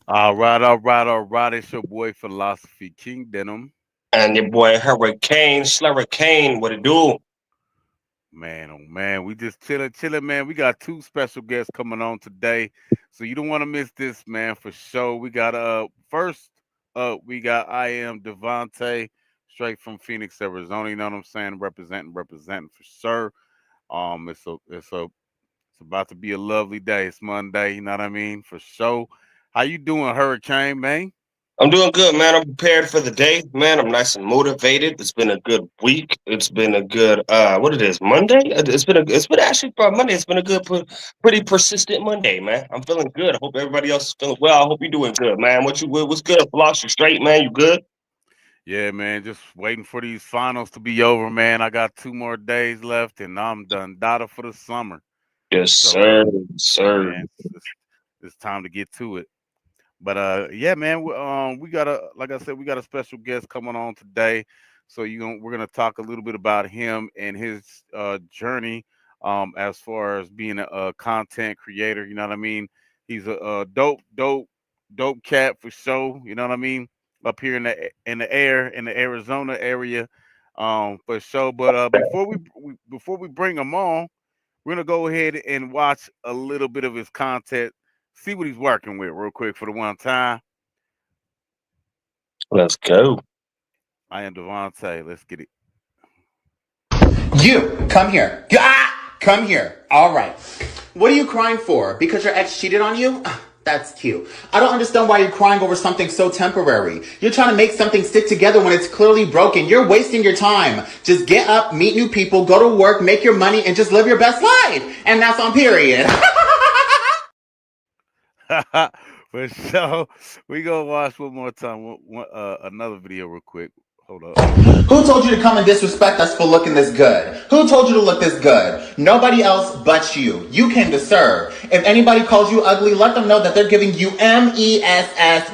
All right. It's your boy Philosophy King Denim. And your boy Hurricane, Slurricane, what it do? Man, oh man, we just chilling, man. We got two special guests coming on today, so you don't want to miss this, man, for sure. We got first we got IAM DAVANTE, straight from Phoenix, Arizona. You know what I'm saying? Representing for sure. It's about to be a lovely day. It's Monday. You know what I mean? For sure. How you doing, Hurricane, man? I'm doing good, man. I'm prepared for the day, man. I'm nice and motivated. It's been a good week. It's been a good what it is, Monday? It's been actually for Monday, it's been a good pretty persistent Monday, man. I'm feeling good. I hope everybody else is feeling well. I hope you're doing good, man. What's good? Floss, you straight, man? You good? Yeah, man, just waiting for these finals to be over, man. I got 2 more days left, and I'm done data for the summer. Yes, So, sir. yeah, Sir. man, it's time to get to it. But yeah, man, we got like I said, we got a special guest coming on today. So we're gonna talk a little bit about him and his journey, as far as being a content creator. You know what I mean? He's a dope cat for sure. You know what I mean? Up here in the Arizona area, for sure. But before we bring him on, we're gonna go ahead and watch a little bit of his content, see what he's working with real quick for the one time. Let's go. I am Devontae. Let's get it. You, come here. Come here. All right. What are you crying for? Because your ex cheated on you? That's cute. I don't understand why you're crying over something so temporary. You're trying to make something stick together when it's clearly broken. You're wasting your time. Just get up, meet new people, go to work, make your money, and just live your best life. And that's on period. For sure. We gonna watch one more time. Another video real quick. Hold up. Who told you to come and disrespect us for looking this good? Who told you to look this good? Nobody else but you. You came to serve. If anybody calls you ugly, let them know that they're giving you MESS.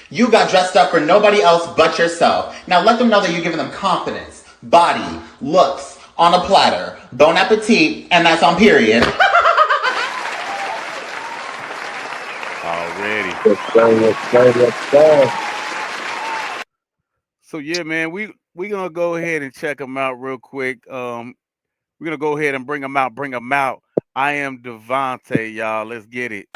You got dressed up for nobody else but yourself. Now let them know that you're giving them confidence, body, looks, on a platter. Bon appetit, and that's on period. Already. Yes, sir. Yes, sir. Yes, sir. So yeah, man, we gonna go ahead and check him out real quick. We're gonna go ahead and bring him out. Bring him out. I am Devontae, y'all. Let's get it.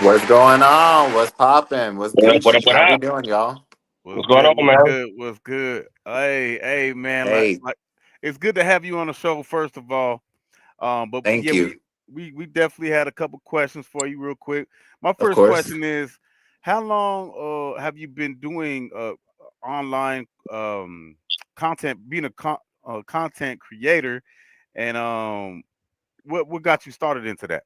What's going on? What's popping? What's Gucci? What How we up? doing, y'all? What's What's going good? on, What's man? good? What's good? Hey, man. Hey, It's good to have you on the show. First of all, but thank yeah, you. we definitely had a couple questions for you, real quick. My Of first course. question is, how long have you been doing online content, being a content creator, and what got you started into that?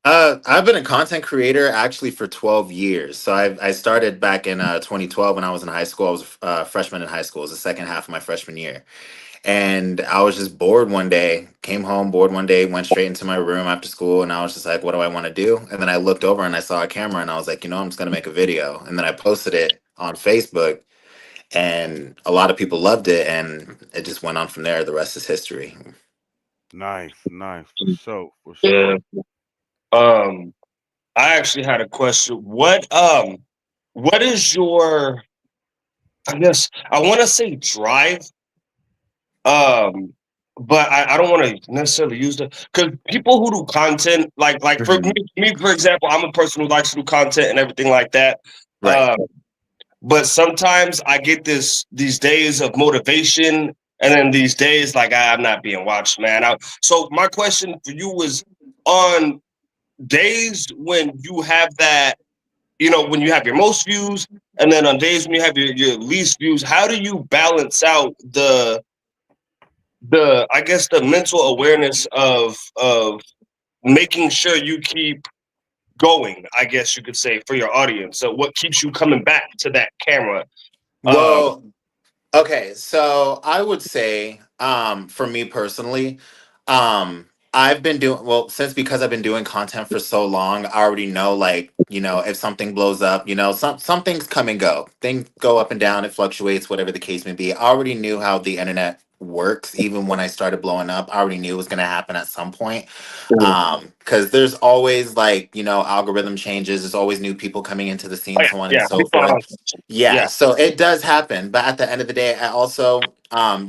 I've been a content creator actually for 12 years. So I started back in 2012 when I was in high school. I was a freshman in high school. It was the second half of my freshman year. And I was just bored one day, came home bored one day, went straight into my room after school. And I was just like, what do I want to do? And then I looked over and I saw a camera and I was like, I'm just going to make a video. And then I posted it on Facebook and a lot of people loved it. And it just went on from there. The rest is history. Nice, for sure, for Yeah. sure. Um, I actually had a question. What is your, I guess I want to say drive, um, but I don't want to necessarily use the because people who do content, like for Mhm. me for example, I'm a person who likes to do content and everything like that. Right. Um, but sometimes I get these days of motivation, and then these days like I'm not being watched, man. So my question for you was on days when you have that, when you have your most views, and then on days when you have your least views, how do you balance out the I guess the mental awareness of making sure you keep going, I guess you could say, for your audience. So what keeps you coming back to that camera? Um, Well, okay, so I would say, for me personally, I've been doing well since because I've been doing content for so long. I already know, like, if something blows up, some things come and go. Things go up and down. It fluctuates, whatever the case may be. I already knew how the internet works. Even when I started blowing up, I already knew it was going to happen at some point. Mhm. Because there's always like, algorithm changes. There's always new people coming into the Oh scene, yeah, so on and yeah. so People forth. are- Yeah, Yeah, so it does happen. But at the end of the day, I also,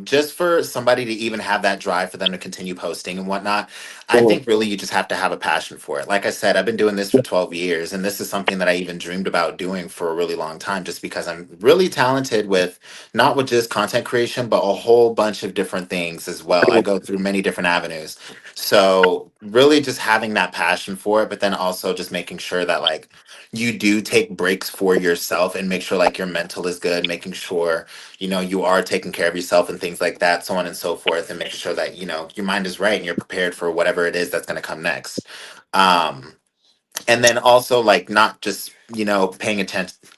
just for somebody to even have that drive for them to continue posting and whatnot, I Mhm. think really you just have to have a passion for it. Like I said, I've been doing this for 12 years, and this is something that I even dreamed about doing for a really long time, just because I'm really talented with not with just content creation, but a whole bunch of different things as well. I go through many different avenues. So really just having that passion for it, but then also just making sure that like you do take breaks for yourself and make sure like your mental is good, making sure, you are taking care of yourself and things like that, so on and so forth, and making sure that, your mind is right and you're prepared for whatever it is that's going to come next. Um, and then also like not just paying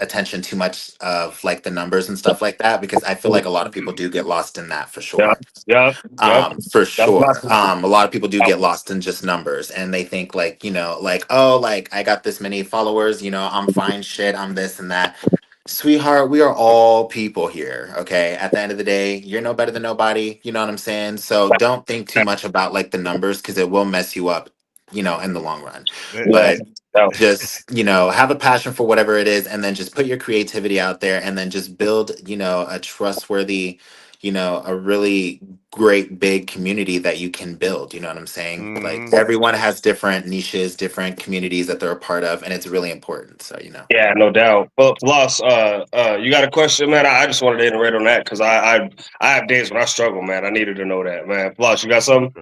attention too much of like the numbers and stuff like that, because I feel like a lot of people do get lost in that for yeah, sure. yeah, yeah. For That's my sure. A lot of people do get lost in just numbers, and they think like, like, oh, like I got this many followers, I'm fine shit, I'm this and that. Sweetheart, we are all people here, okay? At the end of the day, you're no better than nobody, you know what I'm saying? So don't think too much about like the numbers, because it will mess you up, in the long run. yeah, But yeah. just, have a passion for whatever it is, and then just put your creativity out there, and then just build, a trustworthy, a really great big community that you can build. You know what I'm saying? Like Hmm. everyone has different niches, different communities that they're a part of, and it's really important. So, Yeah, no doubt. But plus, you got a question, man? I just wanted to iterate on that because I have days when I struggle, man. I needed to know that, man. Plus, you got something?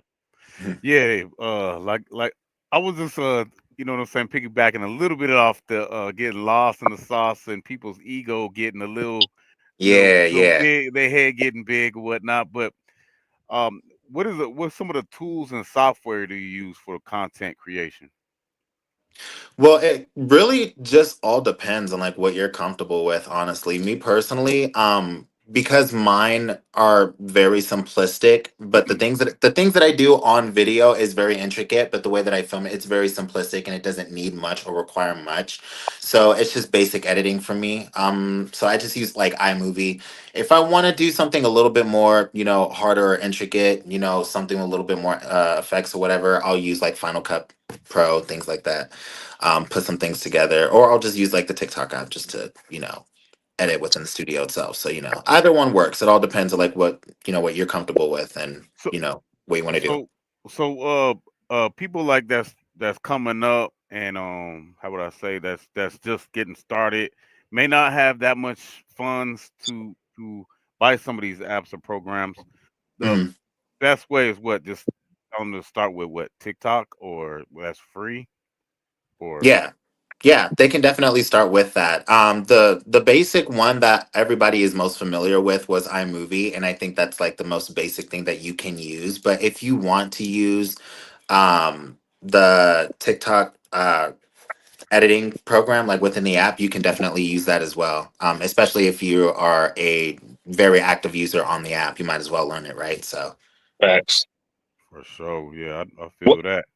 Yeah, like I was just you know what I'm saying, piggybacking a little bit off the getting lost in the sauce and people's ego getting a little, Yeah, little yeah. big, their head getting big or whatnot. But um, what's some of the tools and software do you use for content creation? Well, it really just all depends on like what you're comfortable with, honestly. Me personally, because mine are very simplistic, but the things that I do on video is very intricate, but the way that I film it, it's very simplistic and it doesn't need much or require much. So it's just basic editing for me. So I just use like iMovie. If I want to do something a little bit more, harder or intricate, something a little bit more effects or whatever, I'll use like Final Cut Pro, things like that. Put some things together, or I'll just use like the TikTok app just to, edit within the studio itself. So, either one works. It all depends on like what you're comfortable with and, So what you want to do. so so people like that's coming up and how would I say that's just getting started may not have that much funds to buy some of these apps or programs. The Mhm. best way is what? Just tell them to start with what? TikTok or that's free or Yeah. Yeah, they can definitely start with that. The basic one that everybody is most familiar with was iMovie, and I think that's like the most basic thing that you can use. But if you want to use the TikTok editing program like within the app, you can definitely use that as well. Especially if you are a very active user on the app, you might as well learn it, right? So Facts. for sure. Yeah, I What feel that.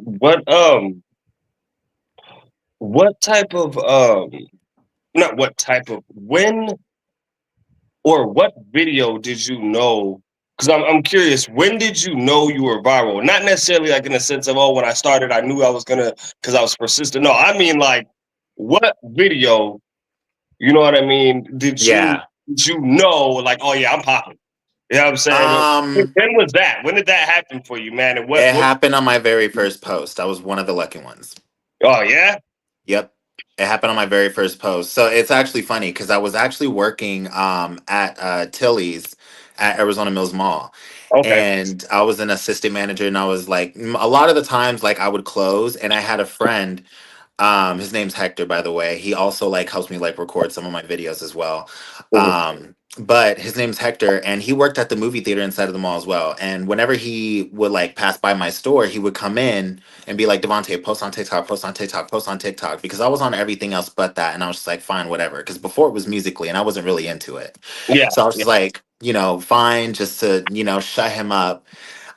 what what type of not what type of when or what video did you know? Because I'm curious, when did you know you were viral? Not necessarily like in the sense of, oh, when I started, I knew I was gonna because I was persistent. No, I mean like what video, you know what I mean? yeah. Did you know like, oh yeah, I'm popping? You know what I'm saying? um When was that? When did that happen for you, man? And it what happened on my very first post. I was one of the lucky ones. oh yeah? Yep. It happened on my very first post. So it's actually funny because I was actually working at Tilly's at Arizona Mills Mall. Okay. And I was an assistant manager, and I was like, a lot of the times, like I would close, and I had a friend. His name's Hector, by the way. He also like helps me like record some of my videos as well. Mhm. But his name's Hector, and he worked at the movie theater inside of the mall as well. And whenever he would like pass by my store, he would come in and be like, Devontae, post on TikTok, post on TikTok, post on TikTok, because I was on everything else but that, and I was just like, fine, whatever. Because before it was musically, and I wasn't really into it, Yeah, so I was yeah, just like, fine, just to shut him up.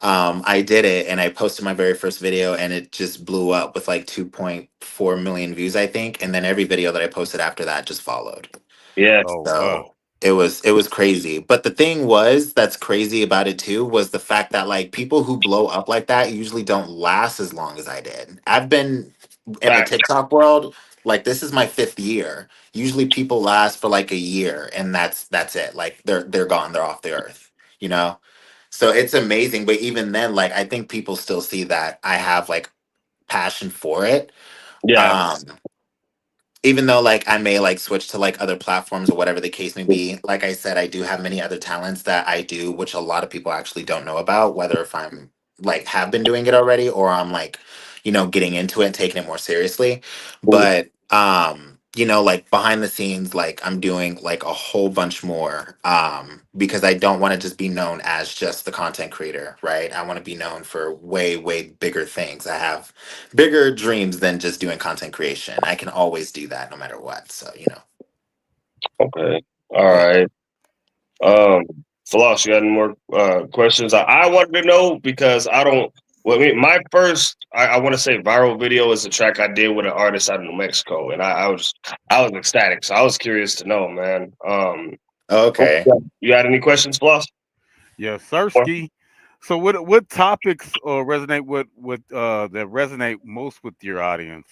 I did it, and I posted my very first video, and it just blew up with like 2.4 million views, I think. And then every video that I posted after that just followed. yeah. Oh So wow. It was crazy. But the thing was that's crazy about it too was the fact that like people who blow up like that usually don't last as long as I did. I've been in the Facts. TikTok world, like this is my fifth year. Usually people last for like a year and that's it. Like they're gone, they're off the earth, you know? So it's amazing. But even then, like I think people still see that I have like passion for it. Yeah. Um even though like I may like switch to like other platforms or whatever the case may be, like I said, I do have many other talents that I do, which a lot of people actually don't know about, whether if I'm like have been doing it already or I'm like, getting into it and taking it more seriously. But like behind the scenes, like I'm doing like a whole bunch more because I don't want to just be known as just the content creator, right? I want to be known for way, way bigger things. I have bigger dreams than just doing content creation. I can always do that no matter what. So, Okay. All yeah. right. Um, Floss, you got any more questions? I wanted to know because I don't. Well, I mean, my first, I want to say, viral video is a track I did with an artist out of New Mexico, and I was ecstatic. So I was curious to know, man. Okay. You got any questions, Floss? Yeah, Sirski. So what topics resonate with that resonate most with your audience?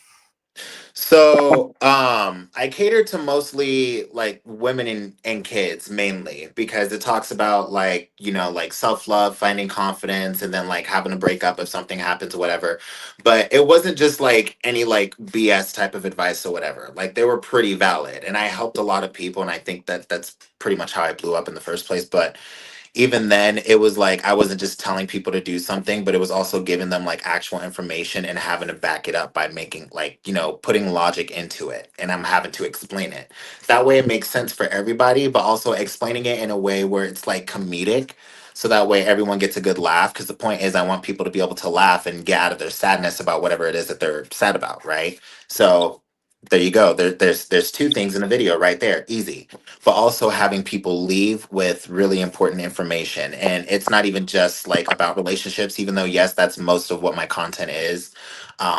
So, I cater to mostly like women and kids mainly because it talks about like, like self-love, finding confidence, and then like having a breakup if something happens or whatever. But it wasn't just like any like BS type of advice or whatever. Like they were pretty valid and I helped a lot of people and I think that that's pretty much how I blew up in the first place. But even then it was like I wasn't just telling people to do something, but it was also giving them like actual information and having to back it up by making like, putting logic into it and I'm having to explain it. That way it makes sense for everybody, but also explaining it in a way where it's like comedic. So that way everyone gets a good laugh. Because the point is I want people to be able to laugh and get out of their sadness about whatever it is that they're sad about, right? So there you go. There's two things in the video right there. Easy, but also having people leave with really important information. And it's not even just like about relationships, even though, yes, that's most of what my content is.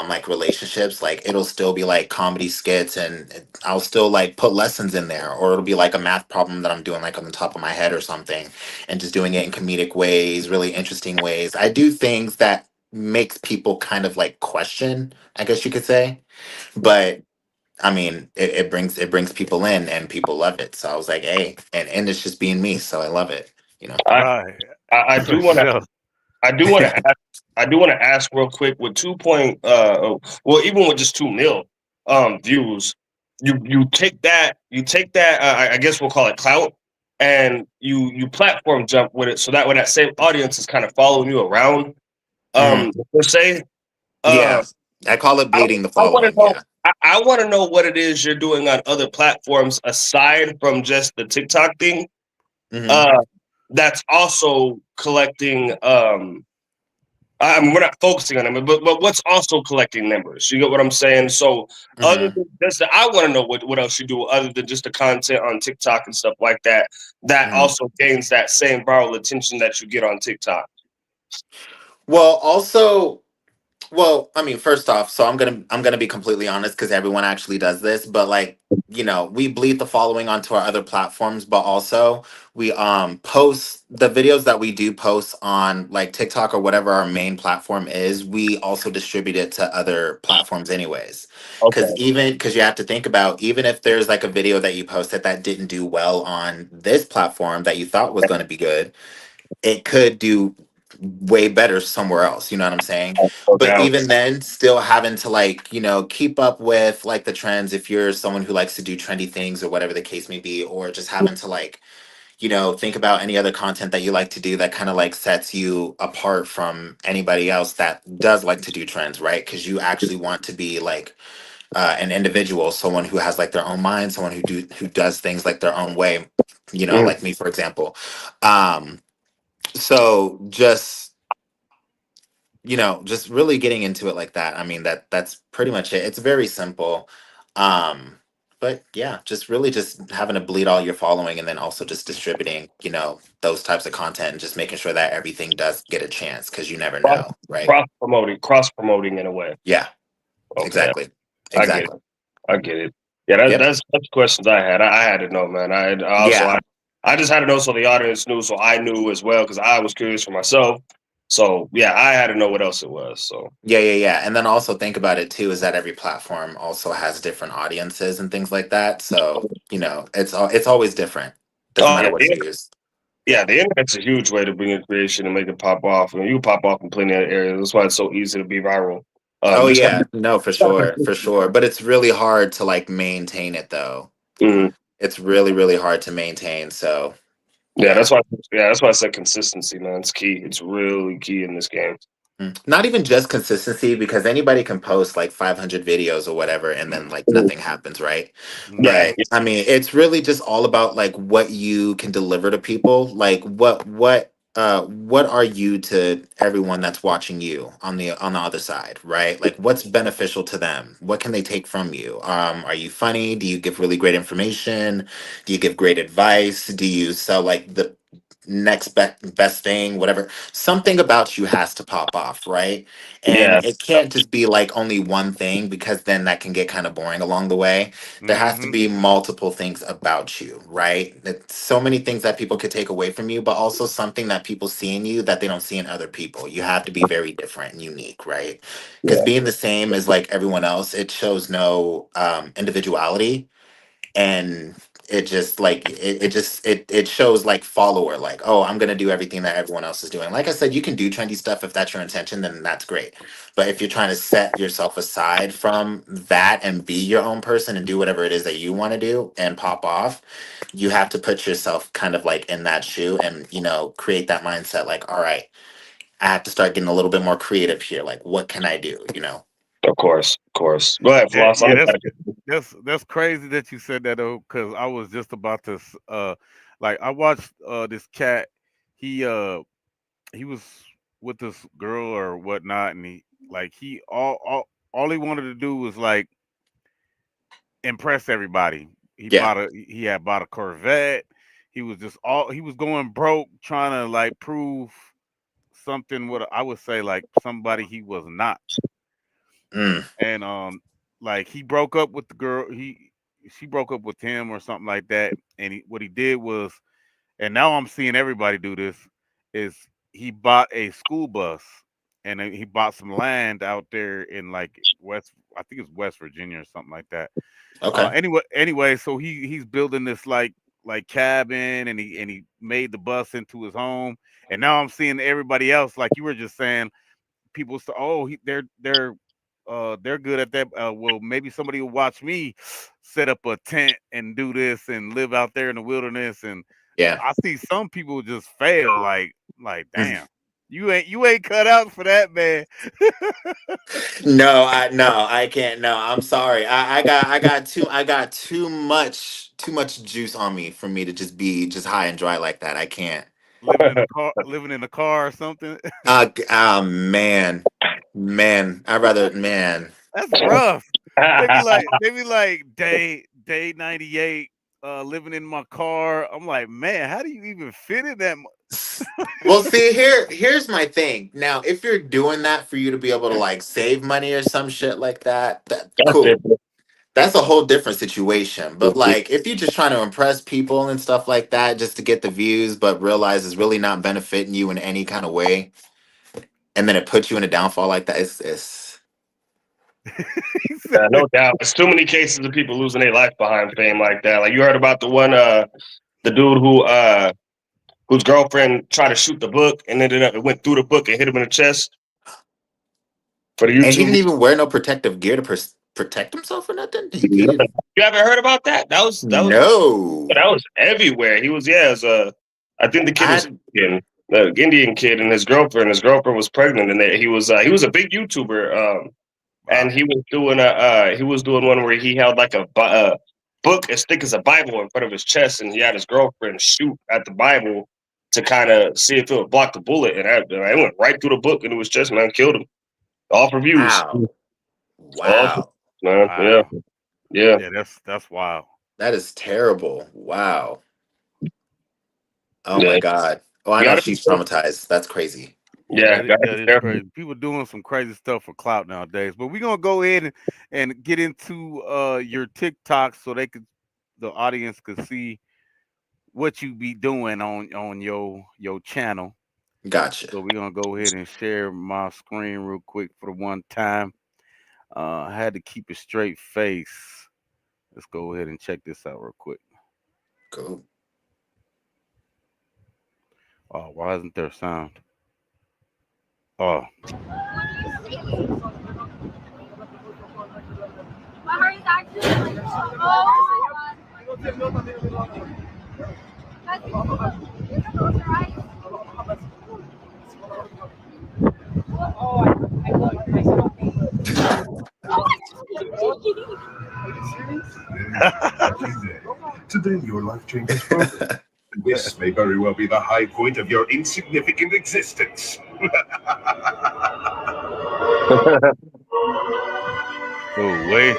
Like relationships, like it'll still be like comedy skits and I'll still like put lessons in there, or it'll be like a math problem that I'm doing like on the top of my head or something, and just doing it in comedic ways, really interesting ways. I do things that makes people kind of like question, I guess you could say. But I mean, it brings people in and people love it. So I was like, hey, and it's just being me, so I love it. You know. I Right. I For do want to sure. I do want to ask, I do want to ask real quick with 2 point well, even with just 2 mil views, you take that I guess we'll call it clout, and you platform jump with it, so that when that same audience is kind of following you around, Mhm. per se. uh Yeah, I call it I, bleeding the I want to following. know. Yeah. I want to know what it is you're doing on other platforms aside from just the TikTok thing. Hmm. Uh, that's also collecting. I mean, we're not focusing on them, but what's also collecting members? You get what I'm saying? So, other Hmm. than this, I want to know what else you do other than just the content on TikTok and stuff like that. That Hmm. also gains that same viral attention that you get on TikTok. Well, also, well, I mean, first off, so I'm gonna be completely honest because everyone actually does this, but like, we bleed the following onto our other platforms, but also we post the videos that we do post on like TikTok or whatever our main platform is, we also distribute it to other platforms anyways. Okay. Because you have to think about even if there's like a video that you posted that didn't do well on this platform that you thought was going to be good, it could do way better somewhere else, you know what I'm saying? No But doubt. even then, still having to like, keep up with like the trends if you're someone who likes to do trendy things or whatever the case may be, or just having to like, think about any other content that you like to do that kind of like sets you apart from anybody else that does like to do trends, right? Because you actually want to be like an individual, someone who has like their own mind, someone who does things like their own way, Mm. like me, for example. Um, so just really getting into it like that. I mean, that's pretty much it. It's very simple. um but yeah, just really just having to bleed all your following and then also just distributing, those types of content and just making sure that everything does get a chance because you never Cross know, right? cross promoting in a way. Yeah, Okay, exactly. I get it. Exactly. I get it. Yeah, Yep. that's questions I had. I had to know, man. I also Yeah. I just had to know so the audience knew, so I knew as well, because I was curious for myself. So yeah, I had to know what else it was. So Yeah, yeah, yeah. And then also think about it too is that every platform also has different audiences and things like that. So, it's always different. Doesn't oh matter yeah, what you use. yeah, Yeah. the internet's a huge way to bring in creation and make it pop off. I mean, you pop off in plenty of areas. That's why it's so easy to be viral. Oh You just yeah, no, for sure, for sure. But it's really hard to like maintain it though. Mhm. It's really, really hard to maintain. So Yeah, yeah. that's why I said consistency, man. It's key. It's really key in this game. Not even just consistency, because anybody can post like 500 videos or whatever and then like Mhm. nothing happens, right? Yeah, Hmm. But I mean, it's really just all about like what you can deliver to people. Like what are you to everyone that's watching you on the other side, right? Like what's beneficial to them? What can they take from you? Are you funny? Do you give really great information? Do you give great advice? Do you sell like the best thing, whatever? Something about you has to pop off, right? yeah, And it can't just be like only one thing, because then that can get kind of boring along the way. There has to Hmm. be multiple things about you, right? It's so many things that people could take away from you, but also something that people see in you that they don't see in other people. You have to be very different and unique, right? Because yeah, being the same as like everyone else, it shows no individuality. And it just like it shows like follower, like, oh, I'm gonna do everything that everyone else is doing. Like I said, you can do trendy stuff if that's your intention, then that's great. But if you're trying to set yourself aside from that and be your own person and do whatever it is that you want to do and pop off, you have to put yourself kind of like in that shoe and create that mindset, like, all right, I have to start getting a little bit more creative here, like what can I do. of course, of course. Go ahead, Yeah, Floss. I'm yeah, that's excited. that's crazy that you said that though, because I was just about to like I watched this cat. He was with this girl or whatnot, and he like he all he wanted to do was like impress everybody. Yeah. He had bought a Corvette. He was going broke trying to like prove something, what I would say, like somebody he was not. Mm, And like he broke up with the girl. She broke up with him or something like that. And what he did was, and now I'm seeing everybody do this, is he bought a school bus, and then he bought some land out there in like I think it's West Virginia or something like that. okay. Anyway, so he's building this like cabin, and he made the bus into his home. And now I'm seeing everybody else, like you were just saying, people say, "Oh, they're good at that." Well, maybe somebody will watch me set up a tent and do this and live out there in the wilderness. And Yeah. I see some people just fail. Like, damn, you ain't cut out for that, man. No, I can't. No, I'm sorry. I got too much juice on me for me to just be just high and dry like that. I can't. Living in a car or something. Man, man, I'd rather man. That's rough. They be like day 98, living in my car. I'm like, man, how do you even fit in that? Well, see, here's my thing. Now, if you're doing that for you to be able to like save money or some shit like that, that That's cool. different. That's a whole different situation. But like, if you're just trying to impress people and stuff like that, just to get the views, but realize it's really not benefiting you in any kind of way, and then it puts you in a downfall like that, it's He said, No doubt. There's too many cases of people losing their life behind fame like that. Like you heard about the one, the dude whose girlfriend tried to shoot the book and ended up it went through the book and hit him in the chest for the and he YouTube. didn't even wear no protective gear to protect himself or nothing. He didn't. You haven't heard about that? No, That was everywhere. He was yeah, it was, I think the kid was I Indian, the Indian kid, and his girlfriend. His girlfriend was pregnant, and he was a big YouTuber. And wow. he was doing one where he held like a book as thick as a Bible in front of his chest, and he had his girlfriend shoot at the Bible to kind of see if it would block the bullet, and it went right through the book into his chest, man, killed him. All for views. wow, All wow. man, yeah, Wow. yeah, Yeah, that's wild. That is terrible. Wow. Oh my yeah. God. Oh, I know Gotta be, she's traumatized. That's crazy. Yeah, yeah, gotta be that is careful. crazy. People doing some crazy stuff for clout nowadays. But we're gonna go ahead and get into your TikTok so the audience could see what you be doing on your channel. Gotcha. So we're gonna go ahead and share my screen real quick for the one time. I had to keep a straight face. Let's go ahead and check this out real quick. Cool. Oh, why isn't there sound? Oh, Today, your life changes forever. This may very well be the high point of your insignificant existence. oh wait.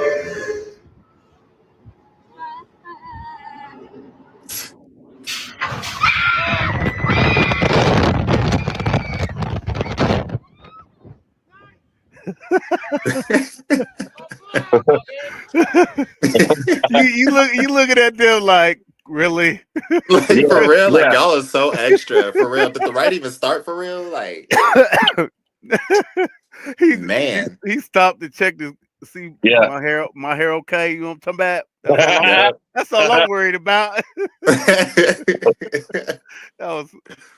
You looking at them like really? Like Yeah, for real, like yeah. y'all are so extra. For real. Did the ride even start for real? Like, he, he man. he stopped to check to see Yeah. my hair okay. You know what I'm talking about? That's all I'm Yep. that's all I'm worried about. That was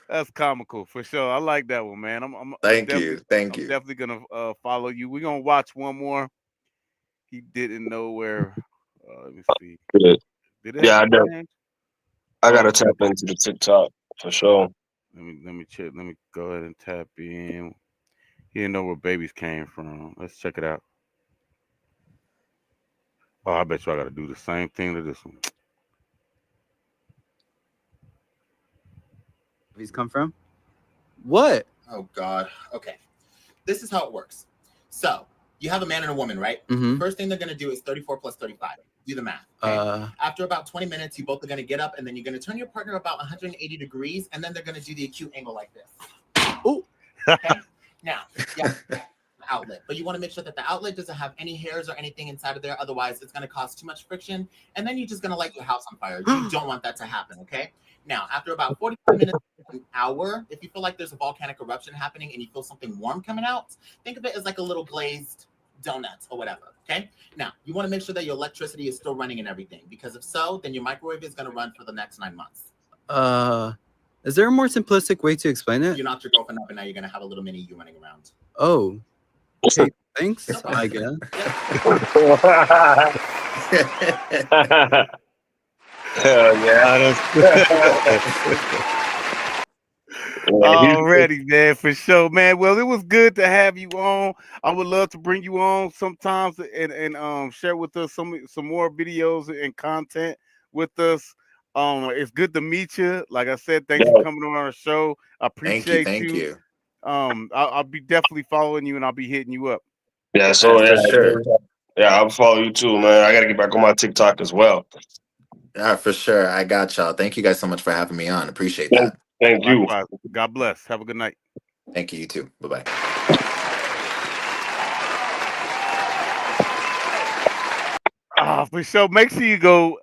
that's comical for sure. I like that one, man. Thank you. Thank I'm you. definitely gonna follow you. We're gonna watch one more. He didn't know where. Let me see. Good. Did it Yeah, have I a do. change? I Oh, gotta okay, tap okay. into the TikTok for sure. Let me check. Let me go ahead and tap in. He didn't know where babies came from. Let's check it out. Oh, I bet you I got to do the same thing to this one. He's come from? What? Oh God. Okay. This is how it works. So you have a man and a woman, right? Mm-hmm. First thing they're gonna do is 34 plus 35. Do the math. Okay? After about 20 minutes, you both are gonna get up and then you're gonna turn your partner about 180 degrees, and then they're gonna do the acute angle like this. Oh. Okay. Now, yeah. Outlet, but you want to make sure that the outlet doesn't have any hairs or anything inside of there, otherwise it's going to cause too much friction and then you're just going to light your house on fire. You don't want that to happen. Okay, now after about 45 minutes, an hour, if you feel like there's a volcanic eruption happening and you feel something warm coming out, think of it as like a little glazed donut or whatever. Okay, now you want to make sure that your electricity is still running and everything, because if so, then your microwave is going to run for the next 9 months. Is there a more simplistic way to explain it? You knocked your girlfriend up and now you're going to have a little mini you running around. Oh. Okay, thanks, I guess. Hell yeah. Already, man, for sure, man. Well, it was good to have you on. I would love to bring you on sometimes and share with us some more videos and content with us. It's good to meet you. Like I said, thanks for Yeah, coming on our show. I Thank you. appreciate Thank you. you. I'll be definitely following you and I'll be hitting you up. yeah. Yeah, So for sure. yeah, I'll follow you too, man. I gotta get back on my TikTok as well. Yeah, for sure. I got y'all. Thank you guys so much for having me on. Appreciate Thank, that. thank you. Likewise. God bless. Have a good night. Thank you, you too. Bye bye. For sure. Make sure you go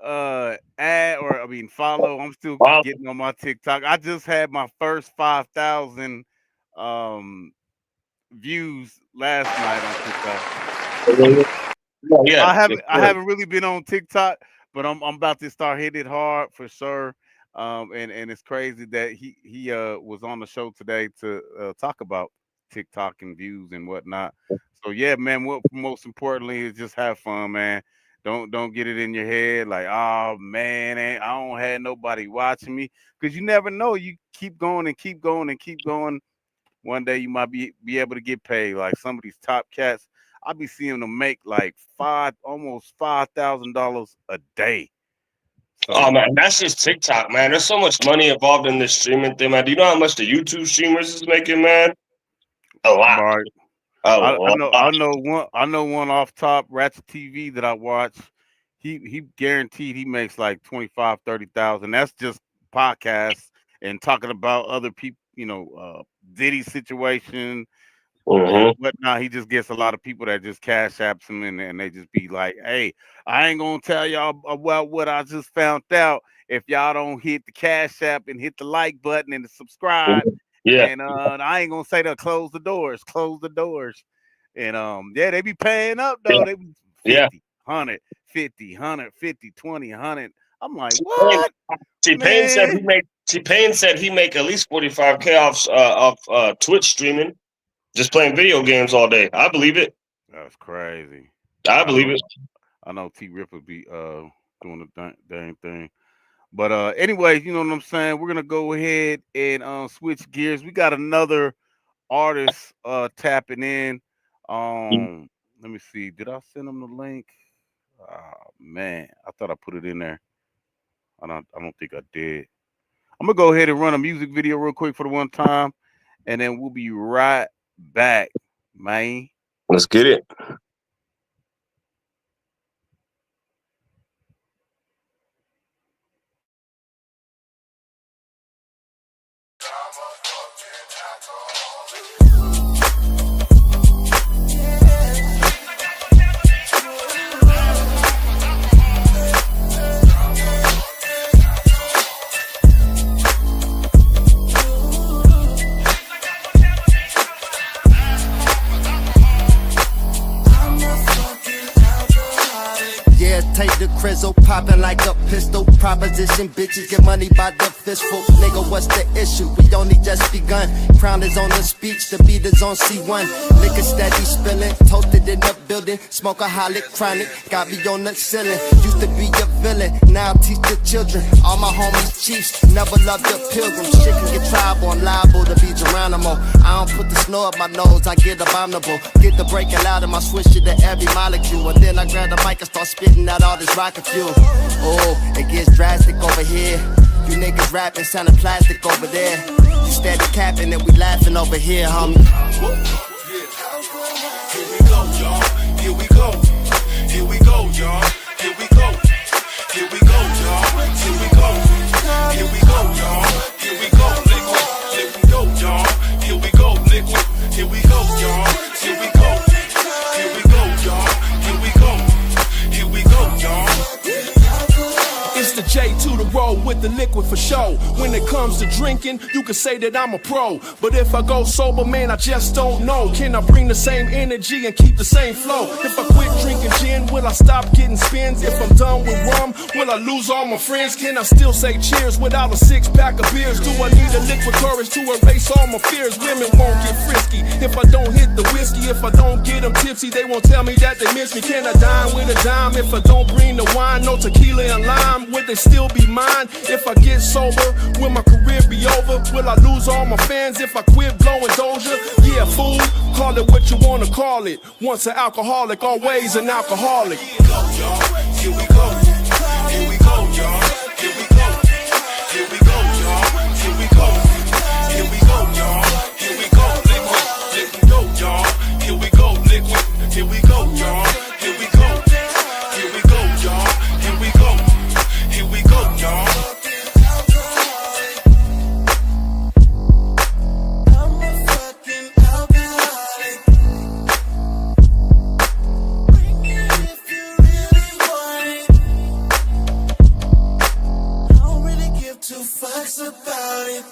add or I mean follow. I'm still Wow. getting on my TikTok. I just had my first 5,000 um views last night on TikTok. Yeah, yes, I sir. haven't really been on TikTok, but I'm about to start hitting it hard for sure. And it's crazy that he was on the show today to talk about TikTok and views and whatnot. So yeah, man. What most importantly is just have fun, man. Don't get it in your head like, oh man, I don't have nobody watching me, because you never know. You keep going and keep going and keep going. One day you might be able to get paid. Like some of these top cats, I be seeing them make like almost $5,000 a day. Oh So man, that's just TikTok, man. There's so much money involved in this streaming thing, man. Do you know how much the YouTube streamers is making, man? A lot. right, A I know lot. I know one off top Ratchet TV that I watch. He guaranteed he makes like 25, 30,000. That's just podcasts and talking about other people. Diddy situation. Mm-hmm. and whatnot. He just gets a lot of people that just cash apps him, and they just be like, "Hey, I ain't gonna tell y'all about what I just found out if y'all don't hit the cash app and hit the like button and the subscribe." Yeah. And I ain't gonna say to close the doors. And yeah, they be paying up Yeah. though. They be Yeah. 50, 100, 50, 150, 20, 100. I'm like, T-Pain, what, T-Pain said he man? make T-Pain said he make at least 45K off Twitch streaming, just playing video games all day. I believe it. That's crazy. I I believe know it. I know T Ripper be doing the dang thing. But anyways, you know what I'm saying? We're gonna go ahead and switch gears. We got another artist tapping in. Let me see. Did I send him the link? Oh man, I thought I put it in there. I don't think I did. I'm gonna go ahead and run a music video real quick for the one time, and then we'll be right back, man. Let's get it. Yeah, take the crizzle, popping like a pistol. Proposition bitches get money by the fistful. Nigga, what's the issue? We only just begun. Crown is on the speech, the beat is on C1. Liquor steady spilling, toasted in the building. Smokeaholic chronic, got me on the ceiling. Used to be a villain, now teach the children. All my homies chiefs, never loved the pilgrims. Shit can get tribal, I'm liable to be Geronimo. I don't put the snow up my nose, I get abominable. Get the breaking loud in my switch to every molecule. And then I grab the mic and start spitting out all this rocket fuel. Oh, it gets drastic over here. You niggas rapping, sounding plastic over there. You steady capping and we laughing over here, homie. Here we go, y'all. Here we go. Here we go, y'all. Here we go. Here we go, y'all. Here we go. Here we go, y'all. Here we go, liquid. Here we go, y'all. Here we go, liquid. Here we go, y'all. Here we go. Here we go, y'all. Here we go. Here we go, y'all. It's the J to the roll with the liquid for show. When it comes to drinking, you can say that I'm a pro. But if I go sober, man, I just don't know. Can I bring the same energy and keep the same flow? If I quit drinking gin, will I stop getting spins? If I'm done with rum, will I lose all my friends? Can I still say cheers without a 6-pack of beers? Do I need a liquid courage to erase all my fears? Women won't get frisky if I don't hit the whiskey. If I don't get them tipsy, they won't tell me that they miss me. Can I dine with a dime if I don't bring the wine? No tequila and lime, would they still be mine? If I get sober, will my career be over? Will I lose all my fans if I quit blowing Doja? Yeah, fool, call it what you wanna call it. Once an alcoholic, always an alcoholic. Here we go, y'all. Here we go. Here we go, y'all. Here we go. Here we go, y'all. Here we go. Here we go, y'all. Here we go, liquid. Here we go, y'all. Here we go, liquid. Here we go, y'all. Here we go. Here we go, y'all. Here we go. Here we go, y'all. I'm a fucking alcoholic. Bring it if you really want it. I don't really give two fucks about it.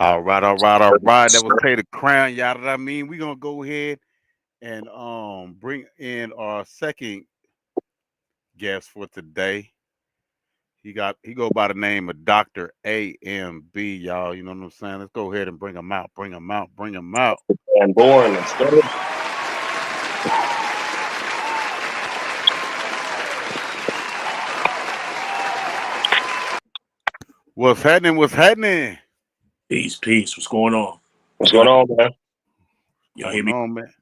All right, all right, all right. That was Pay the Crown. Yada. I mean, we're gonna go ahead and bring in our second guest for today. He go by the name of Dr. AMB, y'all. You know what I'm saying? Let's go ahead and bring him out, bring him out, bring him out. And born. Let's go. What's happening? What's happening? Peace, peace. What's going on? What's going on, man? Y'all hear me? on, man?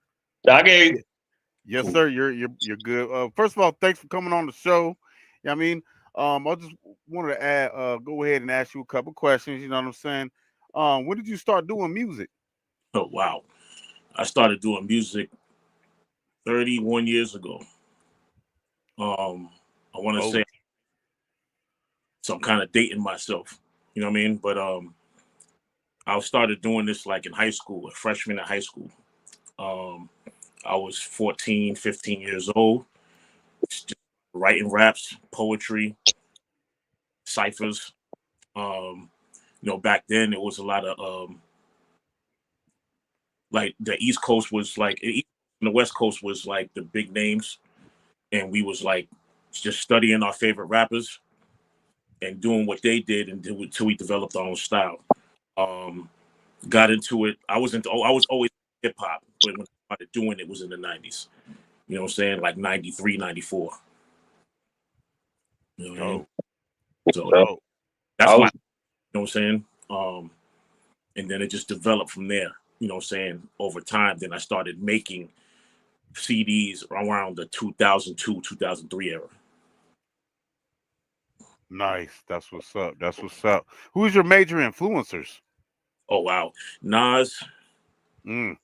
I get Yeah. Yes, Cool. sir. You're good. First of all, thanks for coming on the show. Yeah, I mean, I just wanted to add, go ahead and ask you a couple questions. You know what I'm saying? When did you start doing music? Oh wow. I started doing music 31 years ago. I want to Oh, say, so I'm kind of dating myself. You know what I mean? But I started doing this like in high school, a freshman in high school. Um, I was 14, 15 years old, just writing raps, poetry, ciphers. Back then it was a lot of like the East Coast was like, and the West Coast was like the big names, and we was like just studying our favorite rappers and doing what they did until we developed our own style. Um, got into it. I was always hip hop, but when I started doing it was in the 90s. You know what I'm saying? Like 93, 94. You know what I mean? dope, So it. dope. that's I my, was you know what I'm saying? And then it just developed from there, you know what I'm saying? Over time, then I started making CDs around the 2002, 2003 era. Nice. That's what's up. That's what's up. Who's your major influencers? Oh, wow. Nas, Mm,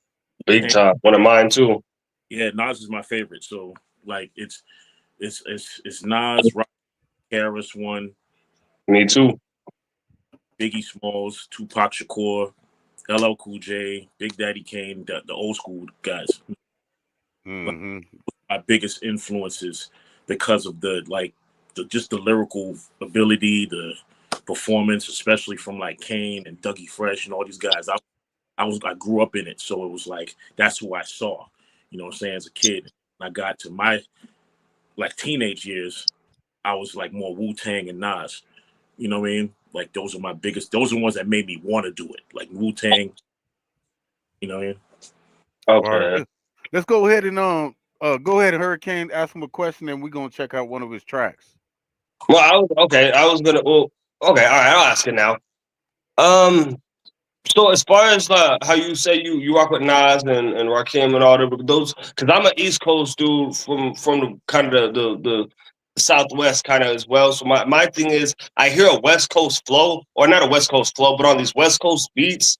big time. One of mine too. yeah, Nas is my favorite. So, like, it's Nas, Rock, Harris, one, Me too. Biggie Smalls, Tupac Shakur, LL Cool J, Big Daddy Kane, the old school guys. Like, mm-hmm. my biggest influences because of just the lyrical ability, the performance, especially from like Kane and Dougie Fresh and all these guys. I grew up in it, so it was like that's who I saw. You know what I'm saying? As a kid, when I got to my like teenage years, I was like more Wu-Tang and Nas. You know what I mean? Like those are my biggest. Those are the ones that made me want to do it. Like Wu-Tang. You know what I mean? Word. Okay. Let's go ahead and go ahead and Hurricane ask him a question, and we're gonna check out one of his tracks. Well, I was gonna. Well, okay. All right. I'll ask it now. Um. So as far as how you say you rock with Nas and Rakim and all those, because I'm an East Coast dude from the kind of the Southwest kind of as well. So my thing is I hear a West Coast flow, or not a West Coast flow, but on these West Coast beats,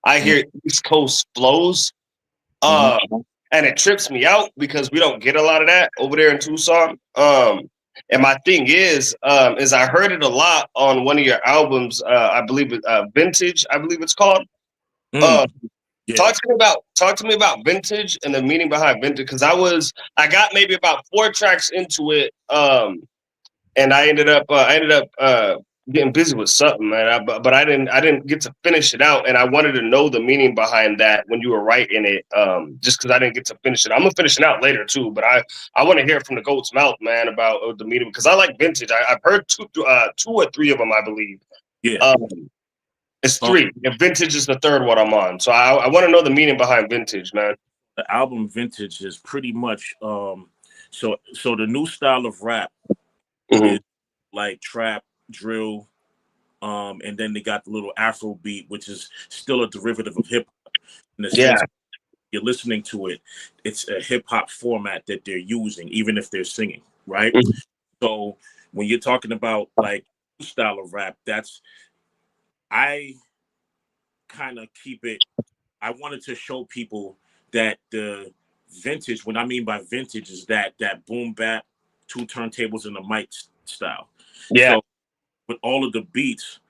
I Mm-hmm. hear East Coast flows. Mm-hmm. Uh, and it trips me out because we don't get a lot of that over there in Tucson. And my thing is I heard it a lot on one of your albums. I believe Vintage. I believe it's called. Uh, Mm, yeah. talk to me about Vintage and the meaning behind Vintage, because I got maybe about 4 tracks into it. And I ended up getting busy with something, man. But I didn't get to finish it out, and I wanted to know the meaning behind that when you were writing it. Just because I didn't get to finish it, I'm gonna finish it out later too. But I want to hear from the goat's mouth, man, about the meaning, because I like Vintage. I've heard two or three of them, I believe. Yeah. Um, it's Um, three. And Vintage is the third one I'm on. So I want to know the meaning behind Vintage, man. the album Vintage is pretty much so the new style of rap Hmm. is like trap, drill, and then they got the little Afro beat, which is still a derivative of hip hop in the Yeah. sense you're listening to it, it's a hip hop format that they're using, even if they're singing, right? Mhm. So when you're talking about like style of rap, I kind of keep it. I wanted to show people that the vintage. What I mean by vintage is that boom bap, two turntables and a mic style. Yeah. So with all of the beats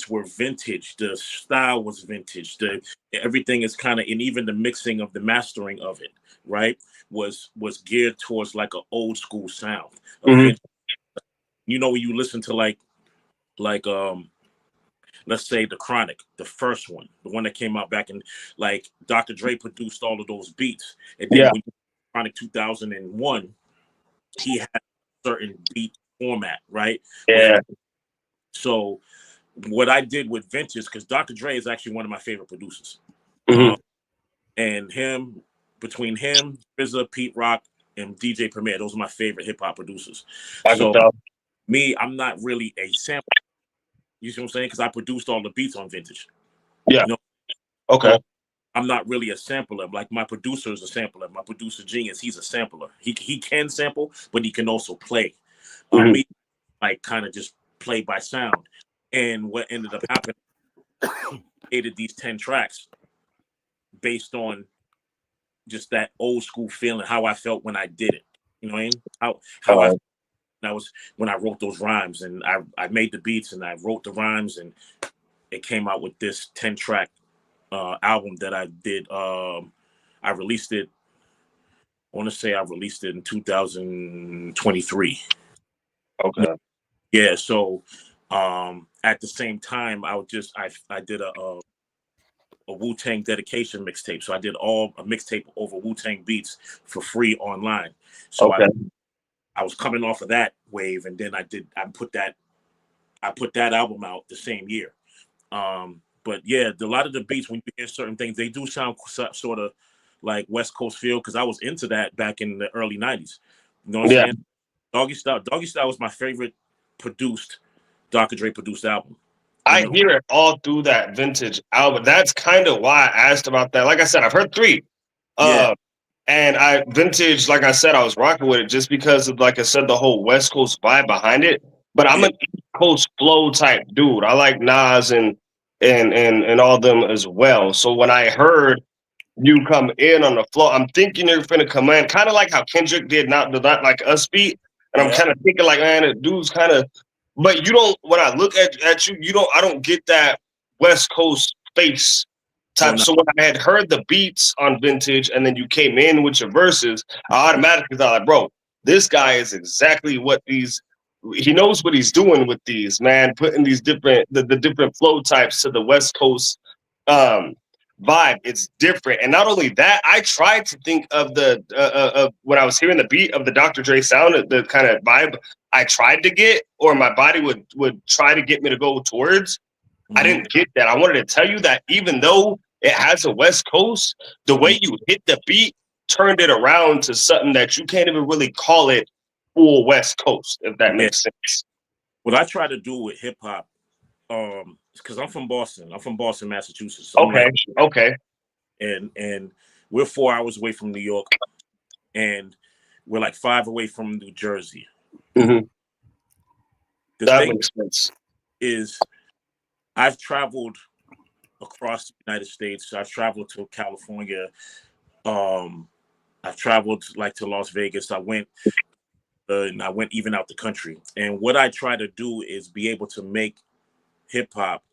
were vintage. The style was vintage. The everything is kind of, and even the mixing of the mastering of it, right, was geared towards like an old school sound. A Hmm. vintage. You know, when you listen to like let's say the Chronic, the first one, the one that came out back in, like Dr. Dre produced all of those beats, and then Yeah. when Chronic 2001, he had a certain beat format, right? With Yeah. so what I did with Vintage, because Dr. Dre is actually one of my favorite producers, Hmm. and between him, RZA, Pete Rock, and DJ Premier, those are my favorite hip hop producers. I can So tell. me, I'm not really a sample. You see what I'm saying? Because I produced all the beats on Vintage. Yeah. You know, Okay. so I'm not really a sampler. Like my producer is a sampler. My producer Genius, he's a sampler. He can sample, but he can also play. Me, like kind of just play by sound. And what ended up happening, created these 10 tracks based on just that old school feeling, how I felt when I did it. You know what I mean? How I that was when I wrote those rhymes, and I made the beats and I wrote the rhymes, and it came out with this 10 track album that I did. I released it. I want to say I released it in 2023. Okay. Yeah. So at the same time, I did a Wu-Tang dedication mixtape. So I did a mixtape over Wu-Tang beats for free online. So I was coming off of that wave, and then I put that album out the same year. But yeah, a lot of the beats, when you hear certain things, they do sound sort of like West Coast feel, because I was into that back in the early 90s. You know what I'm saying? Doggy Style was my favorite Dr. Dre produced album. I hear it all through that vintage album. That's kind of why I asked about that. Like I said, I've heard 3. And vintage, like I said, I was rocking with it just because of, like I said, the whole West Coast vibe behind it. But I'm an East Coast flow type dude. I like Nas and all them as well. So when I heard you come in on the flow, I'm thinking you're finna come in, kind of like how Kendrick did not like Us beat. And I'm kind of thinking like, man, the dude's kind of, but you don't, when I look at you, I don't get that West Coast face type. So when I had heard the beats on Vintage and then you came in with your verses, I automatically thought, like, bro, this guy is exactly what he knows what he's doing with these, man, putting these the different flow types to the West Coast vibe. It's different. And not only that, I tried to think of of when I was hearing the beat of the Dr. Dre sound, the kind of vibe I tried to get, or my body would try to get me to go towards. I didn't get that. I wanted to tell you that even though it has a West Coast, the way you hit the beat turned it around to something that you can't even really call it full West Coast, if that makes sense. What I try to do with hip hop, because I'm from Boston. I'm from Boston, Massachusetts. So okay. And we're 4 hours away from New York, and we're like 5 away from New Jersey. Mm-hmm. That makes sense. I've traveled across the United States. I've traveled to California. I've traveled like to Las Vegas. I went even out the country. And what I try to do is be able to make hip hop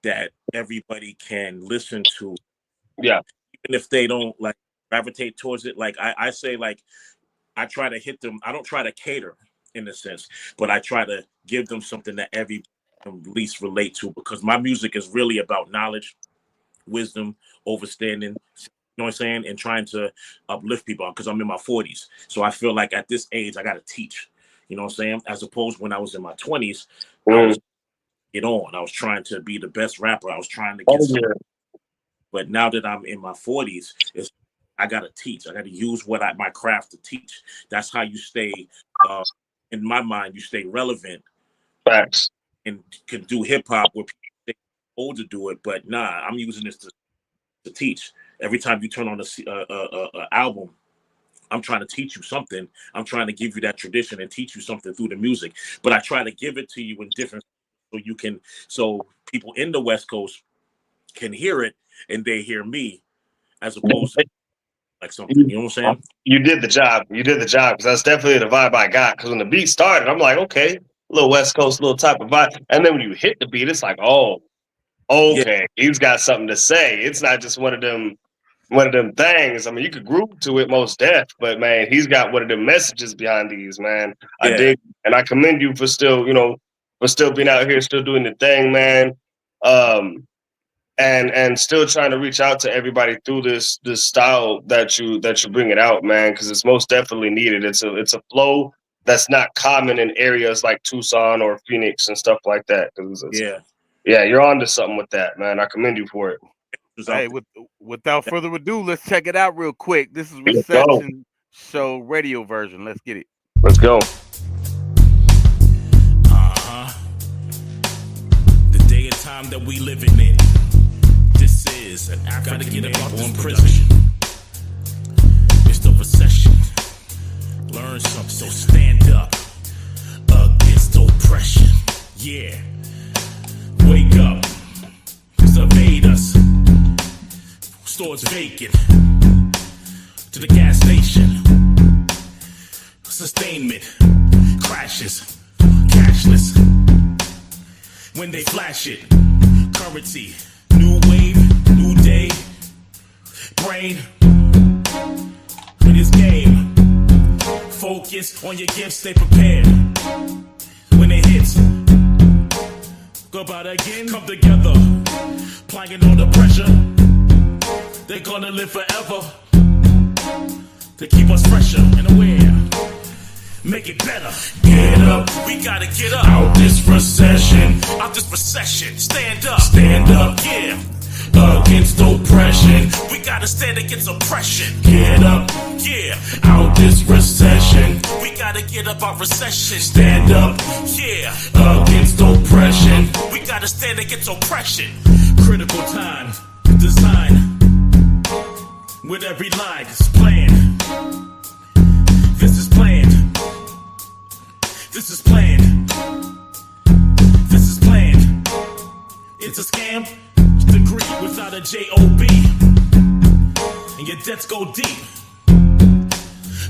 that everybody can listen to. Yeah. Even if they don't like gravitate towards it. Like I say, like, I try to hit them. I don't try to cater in a sense, but I try to give them something that everybody can at least relate to, because my music is really about knowledge, wisdom, understanding, you know what I'm saying, and trying to uplift people, because I'm in my 40s. So I feel like at this age, I got to teach, you know what I'm saying, as opposed when I was in my 20s, I was I was trying to be the best rapper. I was trying to get something. But now that I'm in my 40s, I got to teach. I got to use my craft to teach. That's how you stay, in my mind, you stay relevant. Facts. And can do hip hop where people stay old to do it. But nah, I'm using this to teach. Every time you turn on a album, I'm trying to teach you something. I'm trying to give you that tradition and teach you something through the music. But I try to give it to you in different, so people in the West Coast can hear it and they hear me, as opposed to like something. You know what I'm saying? You did the job. Because that's definitely the vibe I got. Because when the beat started, I'm like, okay, a little West Coast, little type of vibe. And then when you hit the beat, it's like, oh, okay, he's got something to say. It's not just one of them things. I mean, you could group to it most def, but man, he's got one of them messages behind these, man. I dig, and I commend you for still, for still being out here, still doing the thing, man. And still trying to reach out to everybody through this style that you bring it out, man, because it's most definitely needed. It's a flow that's not common in areas like Tucson or Phoenix and stuff like that. Yeah, you're onto something with that, man. I commend you for it. Hey, without further ado, let's check it out real quick. This is Reception Show radio version. Let's get it. Let's go. The day and time that we living in. This This is an African born prison. It's the recession. Learn something, so stand up against oppression. Yeah. Wake up. Surveyed us. Stores vacant. To the gas station. Sustainment. Crashes. Cashless. When they flash it. Currency. New wave. New day. Brain. In this game. Focus on your gifts. Stay prepared. When it hits. Go about again. Come together. Applying all the pressure. They're gonna live forever. To keep us fresher and aware. Make it better. Get up. We gotta get up. Out this recession. Out this recession. Stand up. Stand up. Yeah. Against oppression. We gotta stand against oppression. Get up. Yeah. Out this recession. We gotta get up out recession. Stand up. Yeah. Against oppression. We gotta stand against oppression. Critical time. Design. With every line is planned. This is planned. This is planned. This is planned. It's a scam. Degree without a J-O-B. And your debts go deep.